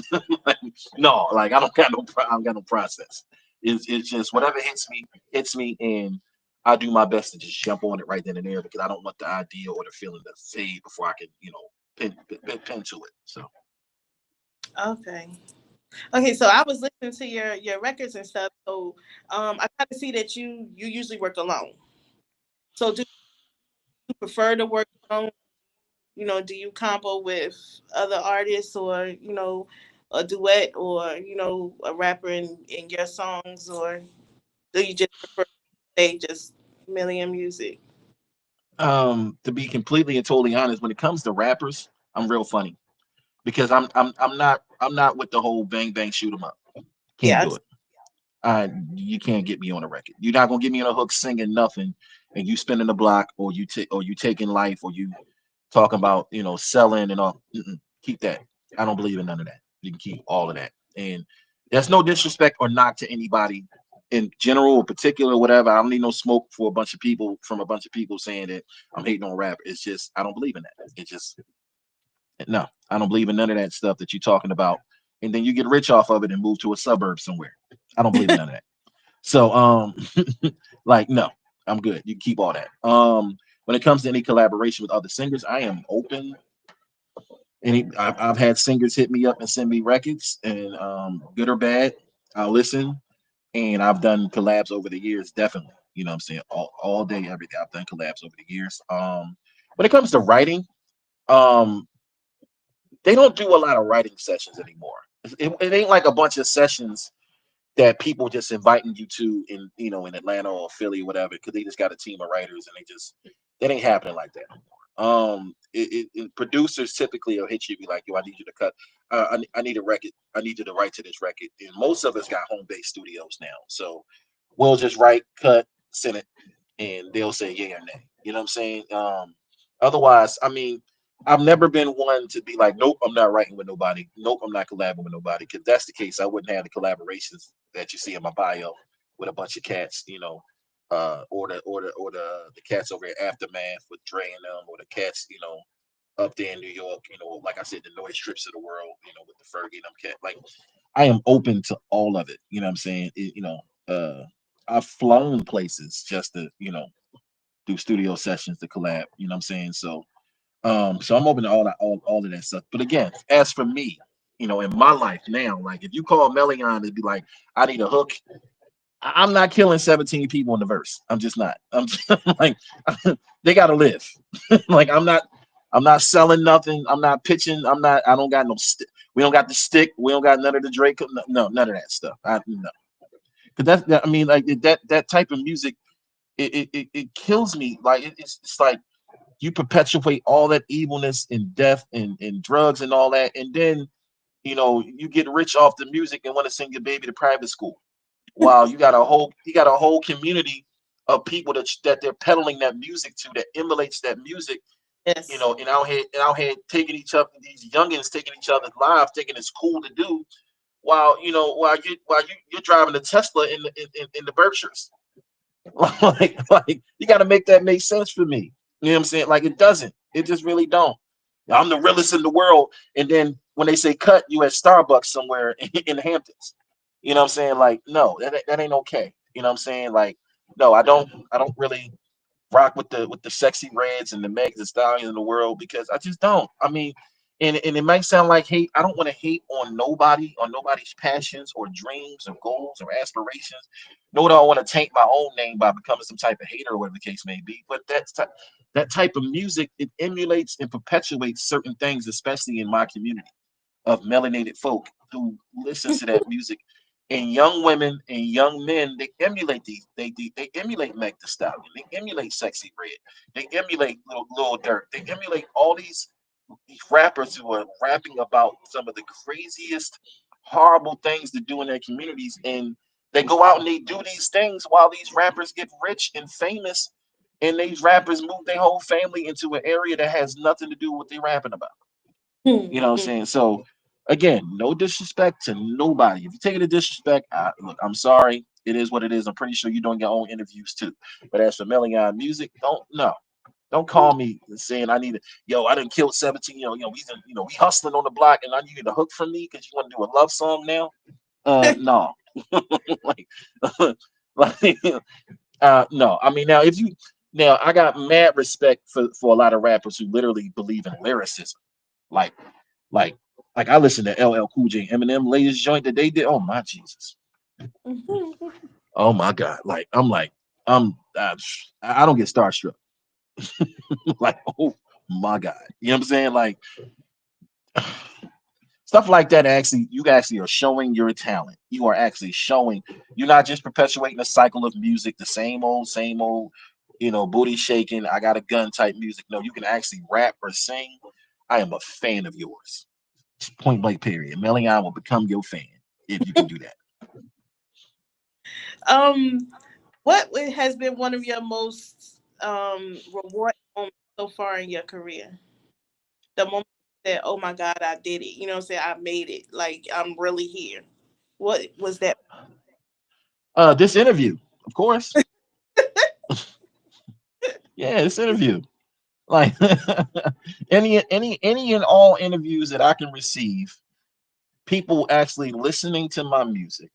like, no, like I don't got no process. It's just whatever hits me, and I do my best to just jump on it right then and there because I don't want the idea or the feeling to fade before I can, pin to it. So Okay. Okay, so I was listening to your records and stuff. So I kind of see that you usually work alone. So do you prefer to work alone? Do you combo with other artists, or a duet, or a rapper in your songs, or do you just prefer to stay just million music? to be completely and totally honest, when it comes to rappers, I'm real funny because I'm not with the whole bang bang shoot 'em up. Can't Yeah, do it. You can't get me on a record. You're not gonna get me on a hook singing nothing, and you spinning the block, or you taking life, or you talking about selling and all. Keep that. I don't believe in none of that. You can keep all of that. And there's no disrespect or knock to anybody in general or particular, whatever. I don't need no smoke for a bunch of people from a bunch of people saying that I'm hating on rap. It's just I don't believe in that. It just no, I don't believe in none of that stuff that you're talking about. And then you get rich off of it and move to a suburb somewhere. I don't believe in none of that. So like no, I'm good. You can keep all that. When it comes to any collaboration with other singers, I am open. I've had singers hit me up and send me records, and good or bad, I'll listen. And I've done collabs over the years, definitely. You know what I'm saying? All day, every day. I've done collabs over the years. When it comes to writing, um, they don't do a lot of writing sessions anymore. It ain't like a bunch of sessions that people just inviting you to in Atlanta or Philly or whatever because they just got a team of writers and that ain't happening like that no more. Producers typically will hit you be like, yo, I need you to cut. I need a record. I need you to write to this record. And most of us got home based studios now, so we'll just write, cut, send it, and they'll say yeah or nay. You know what I'm saying? Otherwise, I mean, I've never been one to be like, nope, I'm not writing with nobody. Nope, I'm not collabing with nobody. Because that's the case, I wouldn't have the collaborations that you see in my bio with a bunch of cats, or the cats over at Aftermath with Dre and them, or the cats, up there in New York, like I said, the noise strips of the world, with the Fergie and them cat. Like I am open to all of it. You know what I'm saying? I've flown places just to, do studio sessions to collab. You know what I'm saying? So I'm open to all of that stuff. But again, as for me, in my life now, like if you call Melion and be like, I need a hook, I'm not killing 17 people in the verse. I'm just not. I'm just, like, they gotta live. Like I'm not selling nothing. I'm not pitching. I don't got no stick. We don't got the stick. We don't got none of the Drake. No, none of that stuff. No. Because I mean, like that type of music, it kills me. Like it's like you perpetuate all that evilness and death and drugs and all that, and then you get rich off the music and want to send your baby to private school. Wow, you got a whole community of people that they're peddling that music to that emulates that music, Yes. and out here taking each other, these youngins taking each other's lives, thinking it's cool to do, while you're driving a Tesla in the Berkshires. like you got to make that make sense for me. You know what I'm saying? Like it doesn't. It just really don't. I'm the realest in the world, and then when they say cut, you at Starbucks somewhere in the Hamptons. You know what I'm saying? Like no, that ain't okay. You know what I'm saying? Like no, I don't really rock with the sexy reds and the Megs and Stallions in the world because I just don't. I mean, and it might sound like hate. I don't want to hate on nobody, on nobody's passions or dreams or goals or aspirations. Nor do I want to taint my own name by becoming some type of hater or whatever the case may be. But that type of music, it emulates and perpetuates certain things, especially in my community of melanated folk who listens to that music. And young women and young men, they emulate they emulate Meg Thee Stallion, they emulate Sexy Red, they emulate Lil Durk, they emulate all these rappers who are rapping about some of the craziest, horrible things to do in their communities, and they go out and they do these things while these rappers get rich and famous, and these rappers move their whole family into an area that has nothing to do with what they're rapping about. You know what I'm Hmm. saying? So again, no disrespect to nobody. If you take it a disrespect, look, I'm sorry. It is what it is. I'm pretty sure you're doing your own interviews too. But as for Melion music, don't no. Don't call me saying I need yo, I didn't kill 17, we hustling on the block and I needed a hook from me because you want to do a love song now. No. like like No, I mean now if you now I got mad respect for a lot of rappers who literally believe in lyricism. Like like like I listen to LL Cool J, Eminem latest joint that they did. Oh my Jesus. Oh my God. Like I'm like I don't get starstruck. Like oh my God. You know what I'm saying? Like stuff like that actually you actually are showing your talent. You are actually showing you're not just perpetuating a cycle of music, the same old, booty shaking, I got a gun type music. No, you can actually rap or sing. I am a fan of yours. Point blank period. Melian will become your fan if you can do that. um, has been one of your most rewarding moments so far in your career? The moment that, oh my God, I did it. You know what I'm saying? I made it. Like I'm really here. What was that? This interview, of course. Yeah, this interview. Like any and all interviews that I can receive, people actually listening to my music,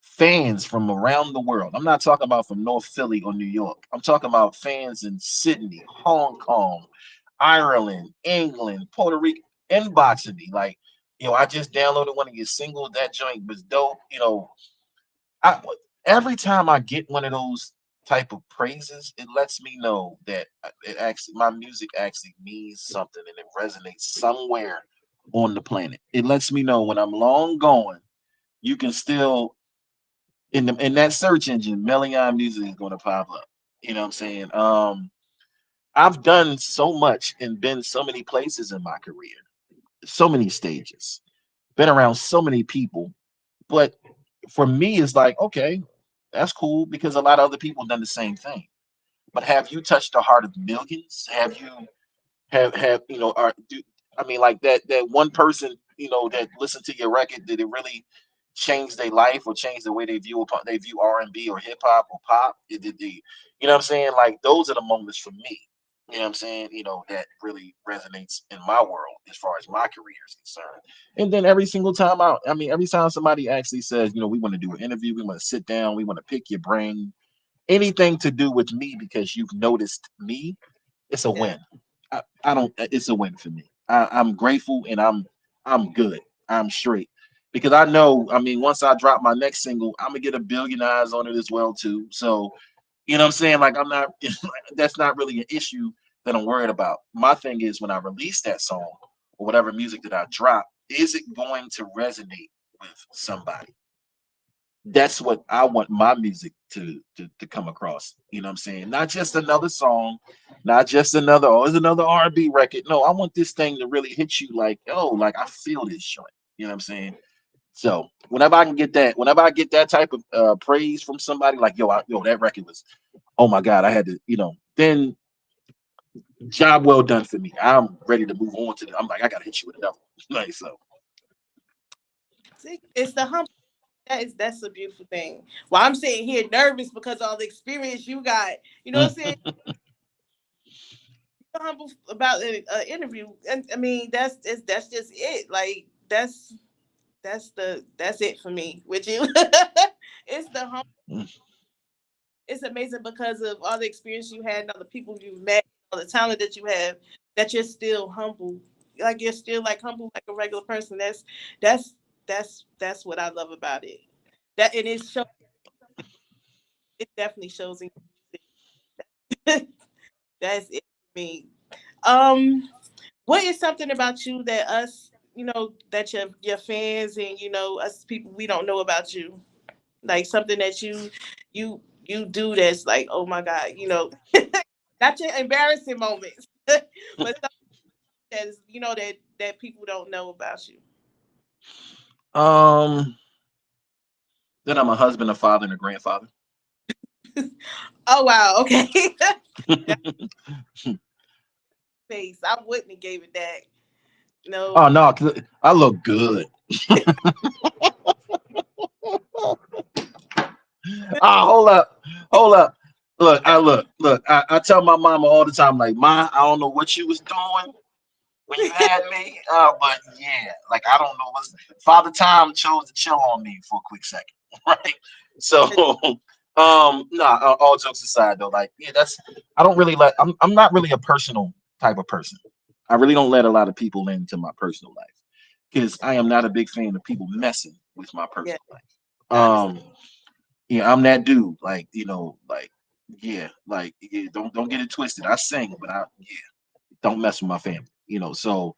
fans from around the world. I'm not talking about from North Philly or New York. I'm talking about fans in Sydney, Hong Kong, Ireland, England, Puerto Rico, inboxing me. Like, I just downloaded one of your singles. That joint was dope. I every time I get one of those type of praises, it lets me know that it actually my music actually means something and it resonates somewhere on the planet. It lets me know when I'm long gone, you can still in that search engine, Melion Music is going to pop up. You know what I'm saying? I've done so much and been so many places in my career, so many stages, been around so many people, but for me, it's like, okay, that's cool because a lot of other people done the same thing. But have you touched the heart of millions? Have you have are do I mean like that one person, that listened to your record, did it really change their life or change the way they view R&B or hip hop or pop? It did the you know what I'm saying? Like those are the moments for me. You know what I'm saying? That really resonates in my world as far as my career is concerned. And then every single time every time somebody actually says, we want to do an interview, we want to sit down, we want to pick your brain, anything to do with me because you've noticed me, it's a Yeah. win. I don't. It's a win for me. I'm grateful and I'm good. I'm straight because I know. I mean, once I drop my next single, I'm gonna get a billion eyes on it as well too. So you know what I'm saying? Like I'm not. That's not really an issue that I'm worried about. My thing is when I release that song or whatever music that I drop, is it going to resonate with somebody? That's what I want my music to come across. You know what I'm saying? Not just another song, not just another, oh, it's another R&B record. No, I want this thing to really hit you like, oh, like I feel this joint. You know what I'm saying? So whenever I get that type of praise from somebody, like yo, that record was, oh my God, I had to, then job well done for me. I'm ready to move on to the. I'm like, I gotta hit you with another one. Like so. See, it's the humble. That's a beautiful thing. Well, I'm sitting here nervous because all the experience you got. You know what I'm saying? Humble about an interview, and I mean that's just it. Like that's it for me. With you, it's the humble. It's amazing because of all the experience you had and all the people you've met, all the talent that you have. That you're still humble. Like you're still like humble like a regular person. That's that's what I love about it. That and it definitely shows in your that's it for me. Um, what is something about you that us, that your fans and us people we don't know about you? Like something that you do that's like, oh my God, not your embarrassing moments, but something that is, that people don't know about you. um, then I'm a husband, a father, and a grandfather. Oh wow, okay. That face, I wouldn't have gave it that. No. Oh no, 'cause I look good. Ah, hold up. I tell my mama all the time, like, Ma, I don't know what you was doing when you had me, but yeah, like I don't know what's Father Time chose to chill on me for a quick second, right? So, All jokes aside though, like yeah, that's I don't really let I'm not really a personal type of person. I really don't let a lot of people into my personal life because I am not a big fan of people messing with my Yeah, personal life. I understand. Yeah, I'm that dude. Like, like yeah, like yeah, don't get it twisted. I sing, but I yeah, don't mess with my family. So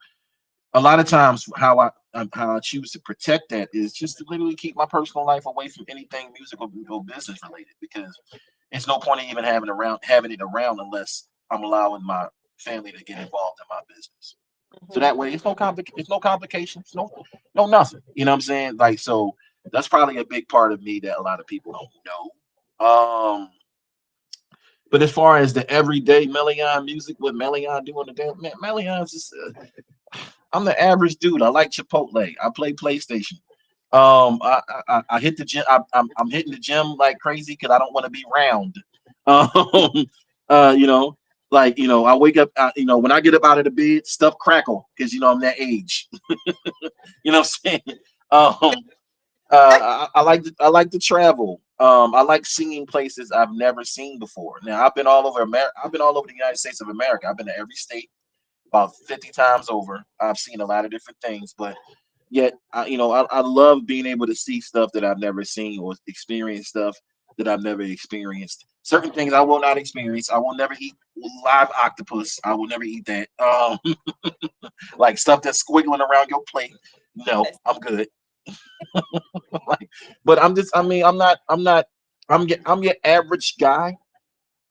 a lot of times how I choose to protect that is just to literally keep my personal life away from anything musical or business related because it's no point in even having it around unless I'm allowing my family to get involved in my business. So Mhm. that way it's no complications, no nothing. You know what I'm saying? Like so that's probably a big part of me that a lot of people don't know. But as far as the everyday Melion music, what Melion doing today, man, Melion's just I'm the average dude. I like Chipotle. I play PlayStation. I hit the gym. I'm hitting the gym like crazy because I don't want to be round. Um, you know, I wake up. When I get up out of the bed, stuff crackle because I'm that age. You know what I'm saying? Um, I like to travel. I like seeing places I've never seen before. Now I've been all over America. I've been all over the United States of America. I've been to every state about 50 times over. I've seen a lot of different things, but yet I love being able to see stuff that I've never seen or experience stuff that I've never experienced. Certain things I will not experience. I will never eat live octopus. I will never eat that. Like stuff that's squiggling around your plate. No, Yes. I'm good. Like, but I'm your average guy.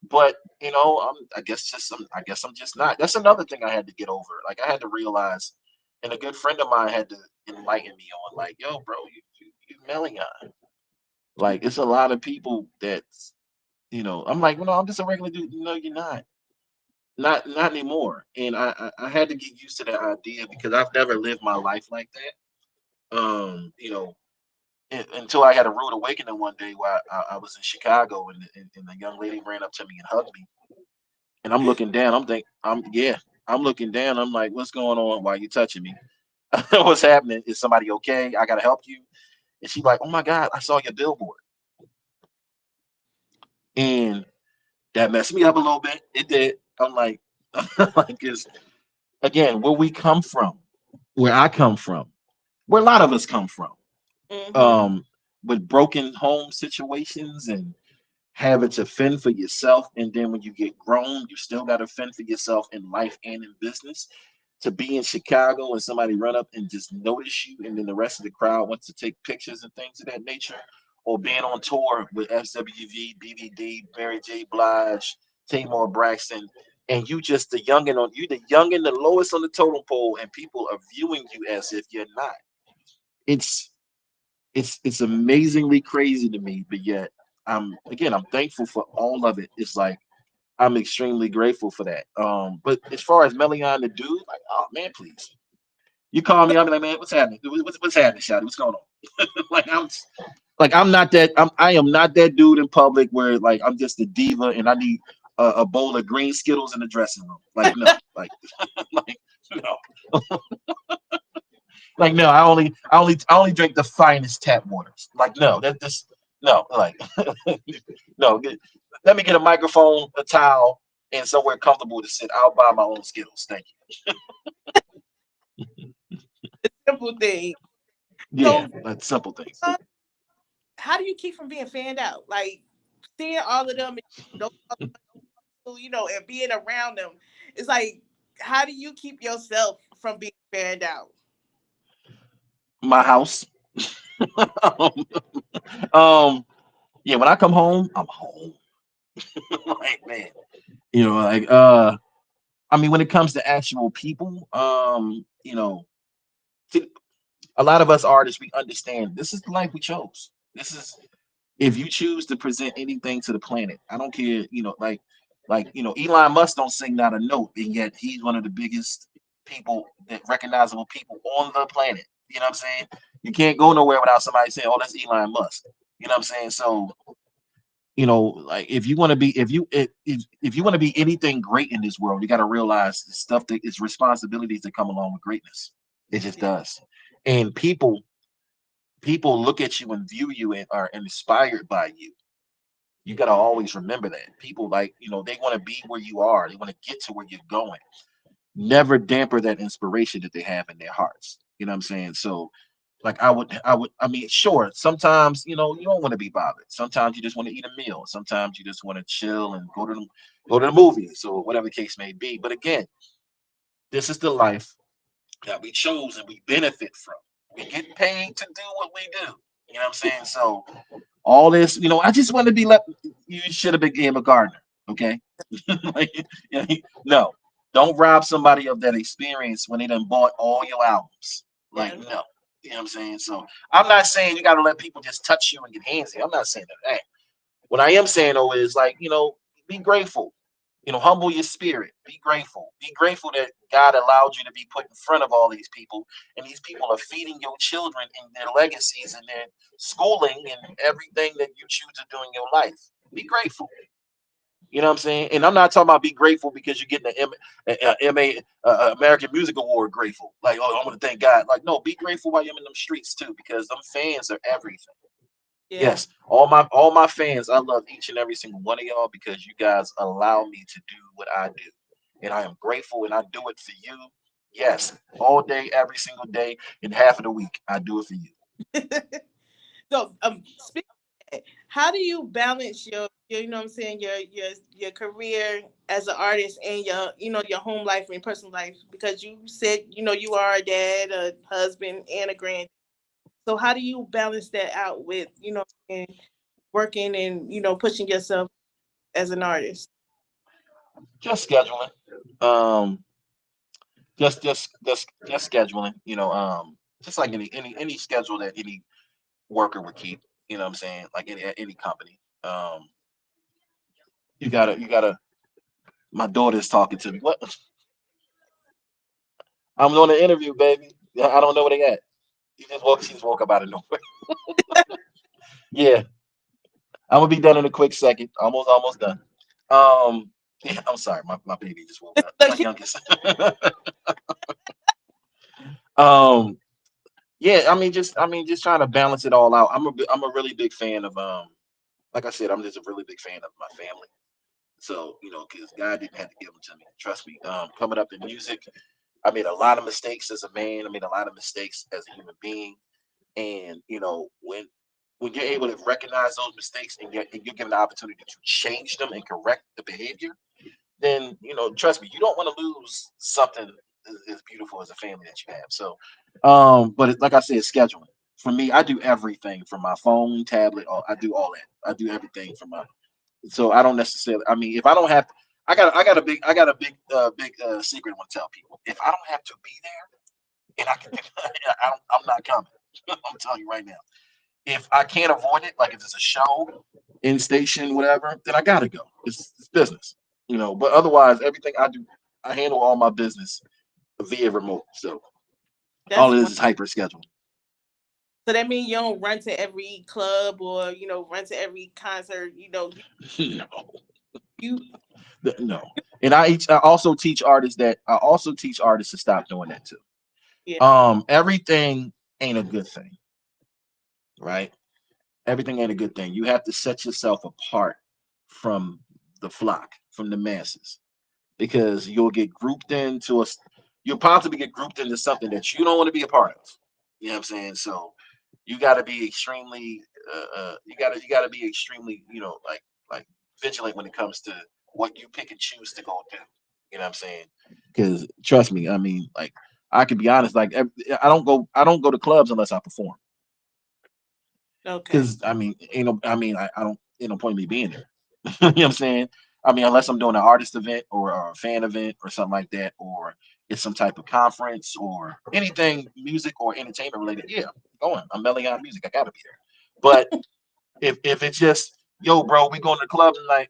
But I guess I'm just not. That's another thing I had to get over. Like I had to realize, and a good friend of mine had to enlighten me on, like, yo, bro, you Melion. Like it's a lot of people that's, I'm like, well, no, I'm just a regular dude. No, you're not. Not anymore. And I had to get used to that idea because I've never lived my life like that. Until I had a rude awakening one day while I was in Chicago, and the young lady ran up to me and hugged me. And I'm looking down. I'm looking down. I'm like, what's going on? Why are you touching me? What's happening? Is somebody okay? I gotta help you. And she's like, oh my God, I saw your billboard. And that messed me up a little bit. It did. I'm like, like, is again, where we come from, where I come from, where a lot of us come from, Mhm. um, with broken home situations and having to fend for yourself. And then when you get grown, you still got to fend for yourself in life and in business. To be in Chicago and somebody run up and just notice you, and then the rest of the crowd wants to take pictures and things of that nature, or being on tour with SWV, BBD, Mary J. Blige, Tamar Braxton, and you the youngin, the lowest on the totem pole, and people are viewing you as if you're not. It's it's amazingly crazy to me, but yet I'm thankful for all of it. It's like I'm extremely grateful for that. But as far as Melion the dude, like, oh man, please. You call me, I'll be like, man, what's happening? What's happening, Shotty? What's going on? I'm not that I am not that dude in public where like I'm just a diva and I need a bowl of green Skittles in the dressing room. Like no, like like no, like no. I only drink the finest tap waters. Like no, that this no, like no. Let me get a microphone, a towel, and somewhere comfortable to sit. I'll buy my own Skittles. Thank Simple thing. you. Yeah, So, like simple things. uh, how do you keep from being fanned out? Like seeing all of them, those and being around them. It's like, how do you keep yourself from being fanned out? My house. um, um, yeah, when I come home, I'm home. Like man, like I mean, when it comes to actual people, see, a lot of us artists we understand this is the life we chose. This is if you choose to present anything to the planet. I don't care, Elon Musk don't sing not a note, and yet he's one of the biggest people that recognizable people on the planet. You know what I'm saying? You can't go nowhere without somebody saying, "Oh, that's Elon Musk." You know what I'm saying? So like if you want to be if you want to be anything great in this world, you got to realize the stuff that is responsibilities that come along with greatness. It just Yeah. does. And people look at you and view you and are inspired by you. You got to always remember that people, like, they want to be where you are. They want to get to where you're going. Never damper that inspiration that they have in their hearts. You know what I'm saying? So, like, I mean, sure, sometimes, you don't want to be bothered. Sometimes you just want to eat a meal. Sometimes you just want to chill and go to the movies or whatever the case may be. But again, this is the life that we chose and we benefit from. We get paid to do what we do. You know what I'm saying? So all this, I just want to be left. You should have became a gardener. Okay. Like, no, don't rob somebody of that experience when they done bought all your albums. Like, Yeah. no. You know what I'm saying? So I'm not saying you got to let people just touch you and get handsy. I'm not saying that. Hey, what I am saying though is, like, be grateful. Humble your spirit. Be grateful. Be grateful that God allowed you to be put in front of all these people, and these people are feeding your children in their legacies and their schooling and everything that you choose to do in your life. Be grateful. You know what I'm saying? And I'm not talking about be grateful because you're getting an American Music Award. Grateful, like, oh, I'm gonna thank God. Like, no, be grateful while you're in them streets too, because them fans are everything. Yeah. Yes, all my fans, I love each and every single one of y'all because you guys allow me to do what I do. And I am grateful and I do it for you. Yes, all day, every single day, and half of the week, I do it for you. So, speaking of that, how do you balance your, you know what I'm saying, your career as an artist and your home life and personal life? Because you said, you are a dad, a husband, and a grand. So how do you balance that out with, and working and, pushing yourself as an artist? Just scheduling. Um, just scheduling, just like any schedule that any worker would keep, you know what I'm saying? Like any company. You gotta my daughter's talking to me. What? I'm on an interview, baby. Yeah, I don't know where they at. She just woke up out of nowhere. Yeah, I'm gonna be done in a quick second. Almost done. Yeah, I'm sorry, my baby just woke up. Look, My youngest. um, yeah, I mean, just trying to balance it all out. I'm a really big fan of, like I said, I'm just a really big fan of my family. So, because God didn't have to give them to me. Trust me. Coming up in music, I made a lot of mistakes as a man. I made a lot of mistakes as a human being. And when you're able to recognize those mistakes and you're given the opportunity to change them and correct the behavior, then trust me, you don't want to lose something as beautiful as a family that you have. So, but like I said, scheduling. For me, I do everything from my phone, tablet. I do all that. I do everything from my. So I don't necessarily. I mean, if I don't have, I got a big secret I want to tell people. If I don't have to be there, and I can, I'm not coming. I'm telling you right now. If I can't avoid it, like if it's a show, in station, whatever, then I gotta go. It's business, But otherwise, everything I do, I handle all my business via remote. So all that's it one. is hyper schedule. So that means you don't run to every club or run to every concert. No, You no. And I also teach artists to stop doing that too. yeah. Everything ain't a good thing, right? Everything ain't a good thing. You have to set yourself apart from the flock, from the masses, because you'll possibly get grouped into something that you don't want to be a part of. You know what I'm saying? So you got to be extremely, you got to be extremely, like vigilant when it comes to what you pick and choose to go do. You know what I'm saying? Because trust me, I mean, like, I can be honest, like, I don't go to clubs unless I perform. Okay. Because I don't, point in me being there. You know what I'm saying? I mean, unless I'm doing an artist event or a fan event or something like that, or it's some type of conference or anything music or entertainment related. Yeah, going. I'm melting out music. I gotta be there. But if it's just, yo, bro, we going to the club and, like,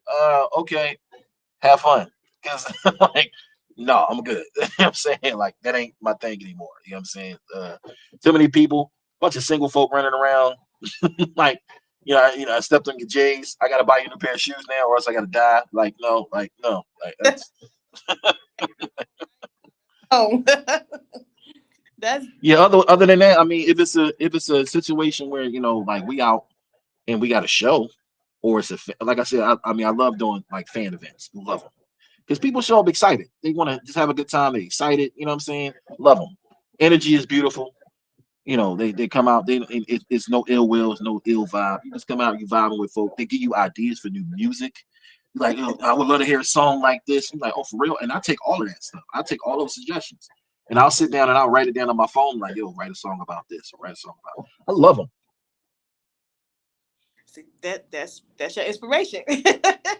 okay, have fun. Because like, no, I'm good. You know what I'm saying? Like, that ain't my thing anymore. You know what I'm saying? Too many people, bunch of single folk running around. Like, I stepped on your J's. I gotta buy you a new pair of shoes now, or else I gotta die. Like, no, like, that's, Oh, that's yeah. Other than that, I mean, if it's a situation where, like, we out and we got a show, or it's like I said, I mean, I love doing like fan events. Love them because people show up excited. They want to just have a good time. They excited. You know what I'm saying? Love them. Energy is beautiful. You know, they come out. It's no ill will, it's no ill vibe. You just come out, you vibing with folk. They give you ideas for new music. You're like, oh, I would love to hear a song like this. You're like, oh, for real? And I take all of that stuff. I take all those suggestions, and I'll sit down and I'll write it down on my phone. Like, yo, write a song about this, or write a song about. I love them. See, that's your inspiration.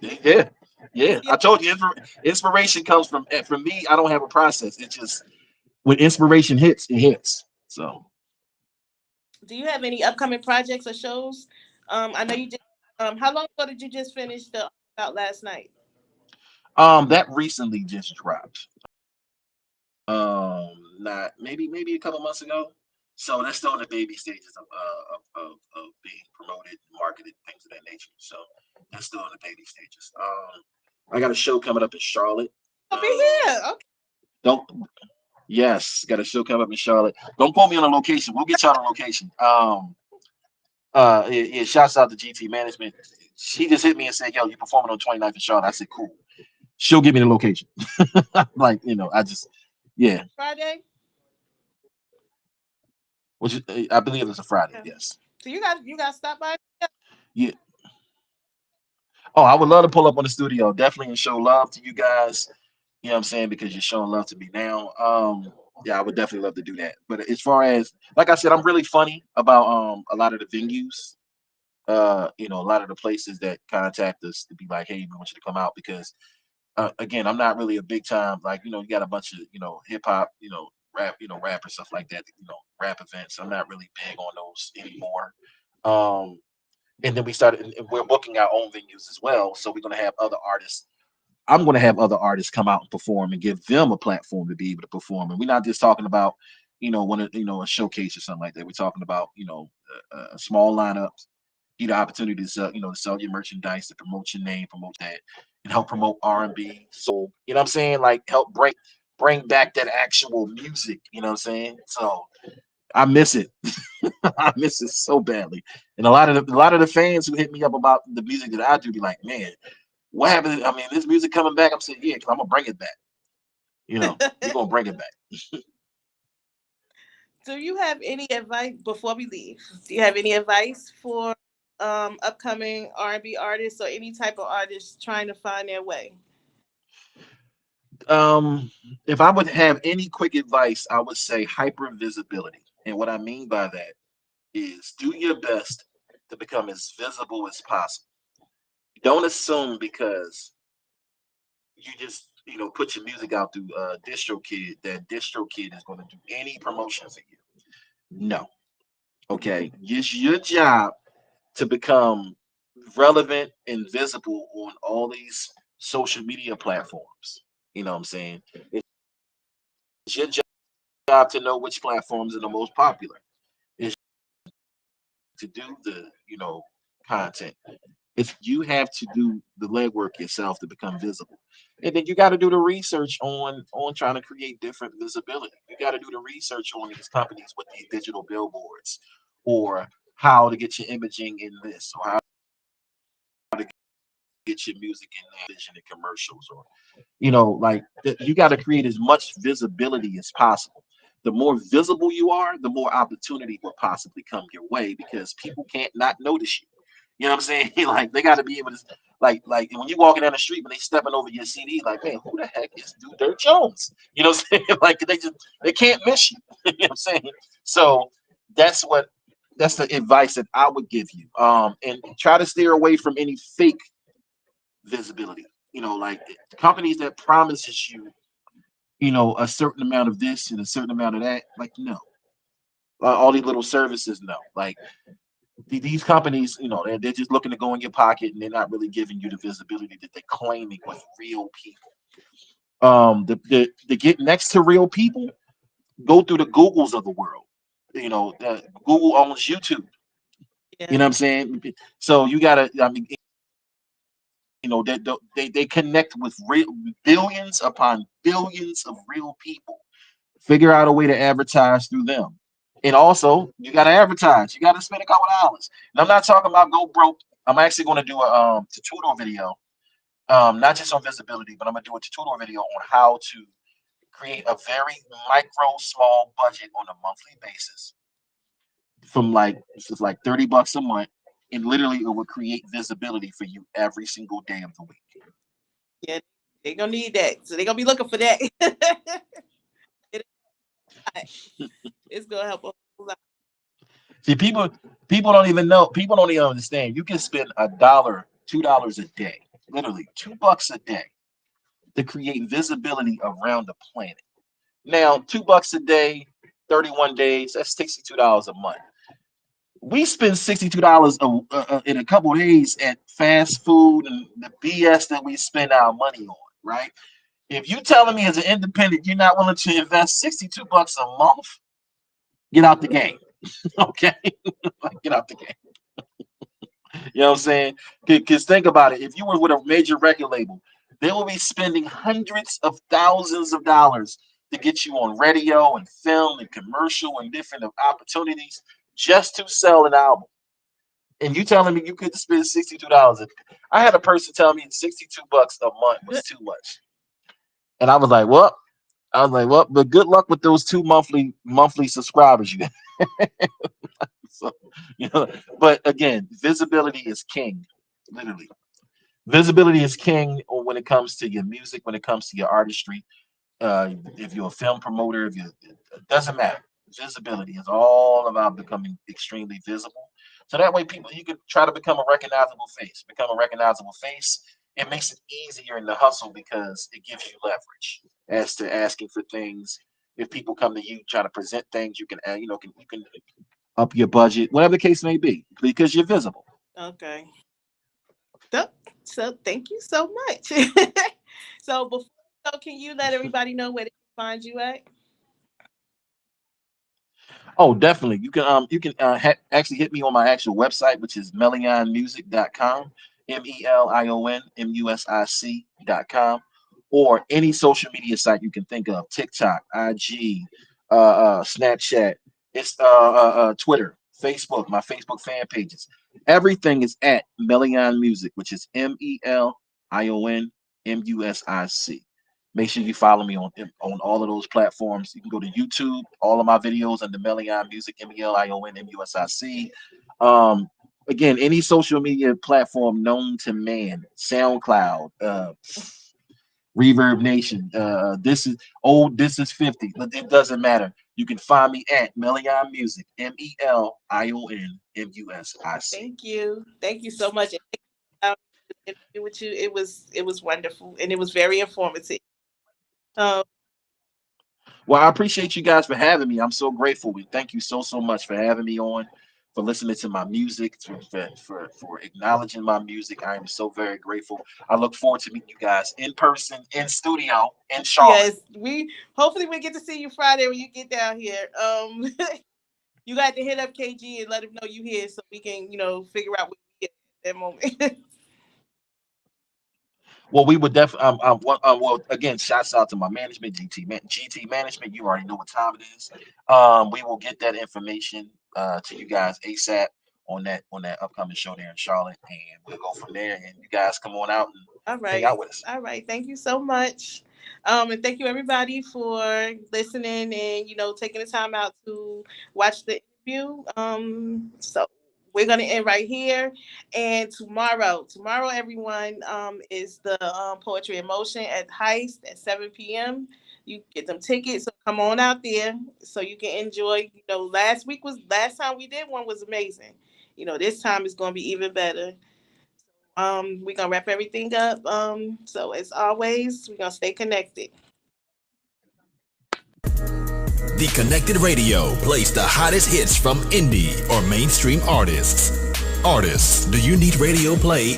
Yeah, yeah. Yeah. I told you, inspiration comes from me. I don't have a process. It's just when inspiration hits, it hits. So Do you have any upcoming projects or shows? I know you just. How long ago did you just finish the out last night? that recently just dropped. Not maybe a couple months ago. So that's still in the baby stages of being promoted, marketed, things of that nature. So that's still in the baby stages. I got a show coming up in Charlotte. Over Um, here. Okay. don't Yes, got a show coming up in Charlotte. Don't quote me on a location. We'll get y'all on a location. Yeah, yeah, shouts out to GT Management. She just hit me and said, "Yo, you performing on 29th in Charlotte." I said, "Cool." She'll give me the location. Like, I just, yeah, Friday. which I believe it's a Friday. Yeah. Yes. So you got to stop by. Yeah. Oh, I would love to pull up on the studio, definitely, and show love to you guys. You know what I'm saying? Because you're showing love to me now. Yeah, I would definitely love to do that. But as far as, like I said, I'm really funny about a lot of the venues. A lot of the places that contact us to be like, hey, we want you to come out because again, I'm not really a big time, like, you got a bunch of, hip hop, rap, rap or stuff like that, rap events. I'm not really big on those anymore. Um, and then we started, and we're booking our own venues as well. So we're going to have other artists. I'm going to have other artists come out and perform and give them a platform to be able to perform. And we're not just talking about, a showcase or something like that. We're talking about, a small lineup, you the opportunity to sell, to sell your merchandise, to promote your name, promote that, and help promote R&B. So, you know what I'm saying? Like help bring back that actual music, you know what I'm saying? So I miss it. I miss it so badly. And a lot of the fans who hit me up about the music that I do be like, man, what happened? I mean, this music coming back. I'm saying, yeah, because I'm gonna bring it back. We're gonna bring it back. Do you have any advice before we leave? Do you have any advice for upcoming R&B artists or any type of artists trying to find their way? Um, if I would have any quick advice, I would say hyper visibility. And what I mean by that is do your best to become as visible as possible. Don't assume because you just put your music out through DistroKid that DistroKid is going to do any promotion for you. No, okay, it's your job to become relevant and visible on all these social media platforms. You know what I'm saying? It's your job to know which platforms are the most popular. It's to do the content. It's you have to do the legwork yourself to become visible, and then you got to do the research on trying to create different visibility. You got to do the research on these companies with these digital billboards, or how to get your imaging in this, or how to get your music in there, vision and commercials, or like you got to create as much visibility as possible. The more visible you are, the more opportunity will possibly come your way because people can't not notice you. You know what I'm saying? Like they got to be able to, like when you walking down the street when they stepping over your CD, like, man, who the heck is Dude Dirt Jones? You know what I'm saying? Like they can't miss you. You know what I'm saying? So that's what that's the advice that I would give you. And try to steer away from any fake visibility. Like companies that promises you, a certain amount of this and a certain amount of that. Like no, all these little services, no. Like these companies, they're just looking to go in your pocket and they're not really giving you the visibility that they're claiming with real people. The get next to real people, go through the Googles of the world. Google owns YouTube. You Yeah. know what I'm saying? So you gotta, I mean, they connect with real billions upon billions of real people. Figure out a way to advertise through them. And also, you got to advertise. You got to spend a couple of dollars. And I'm not talking about go broke. I'm actually going to do a tutorial video, not just on visibility, but I'm going to do a tutorial video on how to create a very micro, small budget on a monthly basis from like $30 a month, and literally it will create visibility for you every single day of the week. Yeah, they're gonna need that, so they're gonna be looking for that. It's gonna help a whole lot. See, people don't even know. People don't even understand. You can spend $1, $2 a day, literally $2 a day, to create visibility around the planet. Now, $2 a day, 31 days, that's $62 a month. We spend $62 in a couple of days at fast food and the BS that we spend our money on, right? If you telling me as an independent you're not willing to invest $62 a month, get out the game. Okay? Get out the game. You know what I'm saying? Because think about it. If you were with a major record label, they will be spending hundreds of thousands of dollars to get you on radio and film and commercial and different opportunities just to sell an album. And you telling me you could spend $62? I had a person tell me $62 a month was too much. And I was like, well, but good luck with those two monthly subscribers you got. So, but again, visibility is king, literally. Visibility is king when it comes to your music, when it comes to your artistry. If you're a film promoter, it doesn't matter. Visibility is all about becoming extremely visible. So that way, you can try to become a recognizable face. It makes it easier in the hustle because it gives you leverage as to asking for things. If people come to you, try to present things, you can up your budget, whatever the case may be, because you're visible. Okay. So thank you so much. So can you let everybody know where they can find you at? Oh, definitely. You can actually hit me on my actual website, which is melionmusic.com, melionmusic.com, or any social media site you can think of: TikTok, IG, Snapchat, it's Twitter, Facebook, my Facebook fan pages. Everything is at Melion Music, which is MELION MUSIC. Make sure you follow me on all of those platforms. You can go to YouTube, all of my videos under Melion Music, MELION MUSIC. Again, any social media platform known to man, SoundCloud, Reverb Nation. This is 50, but it doesn't matter. You can find me at Melion Music, MELIONMUSIC. Thank you so much. With you, it was wonderful, and it was very informative. Well, I appreciate you guys for having me. I'm so grateful. Thank you so much for having me on, for listening to my music, for acknowledging my music. I am so very grateful. I look forward to meeting you guys in person, in studio, in Charlotte. Yes, hopefully we get to see you Friday when you get down here. You got to hit up KG and let him know you here so we can, figure out what we get at that moment. Well, we would definitely. Well, again, shouts out to my management, GT Management. You already know what time it is. We will get that information to you guys ASAP on that upcoming show there in Charlotte, and we'll go from there. And you guys come on out and hang out with us. All right. Thank you so much. And thank you everybody for listening and taking the time out to watch the interview. So we're gonna end right here. And tomorrow everyone, is the Poetry in Motion at Heist at 7 p.m. You get them tickets, so come on out there so you can enjoy. Last time we did one was amazing. This time is gonna be even better. We're gonna wrap everything up. So as always, we're gonna stay connected. The Connected Radio plays the hottest hits from indie or mainstream artists. Do you need radio play?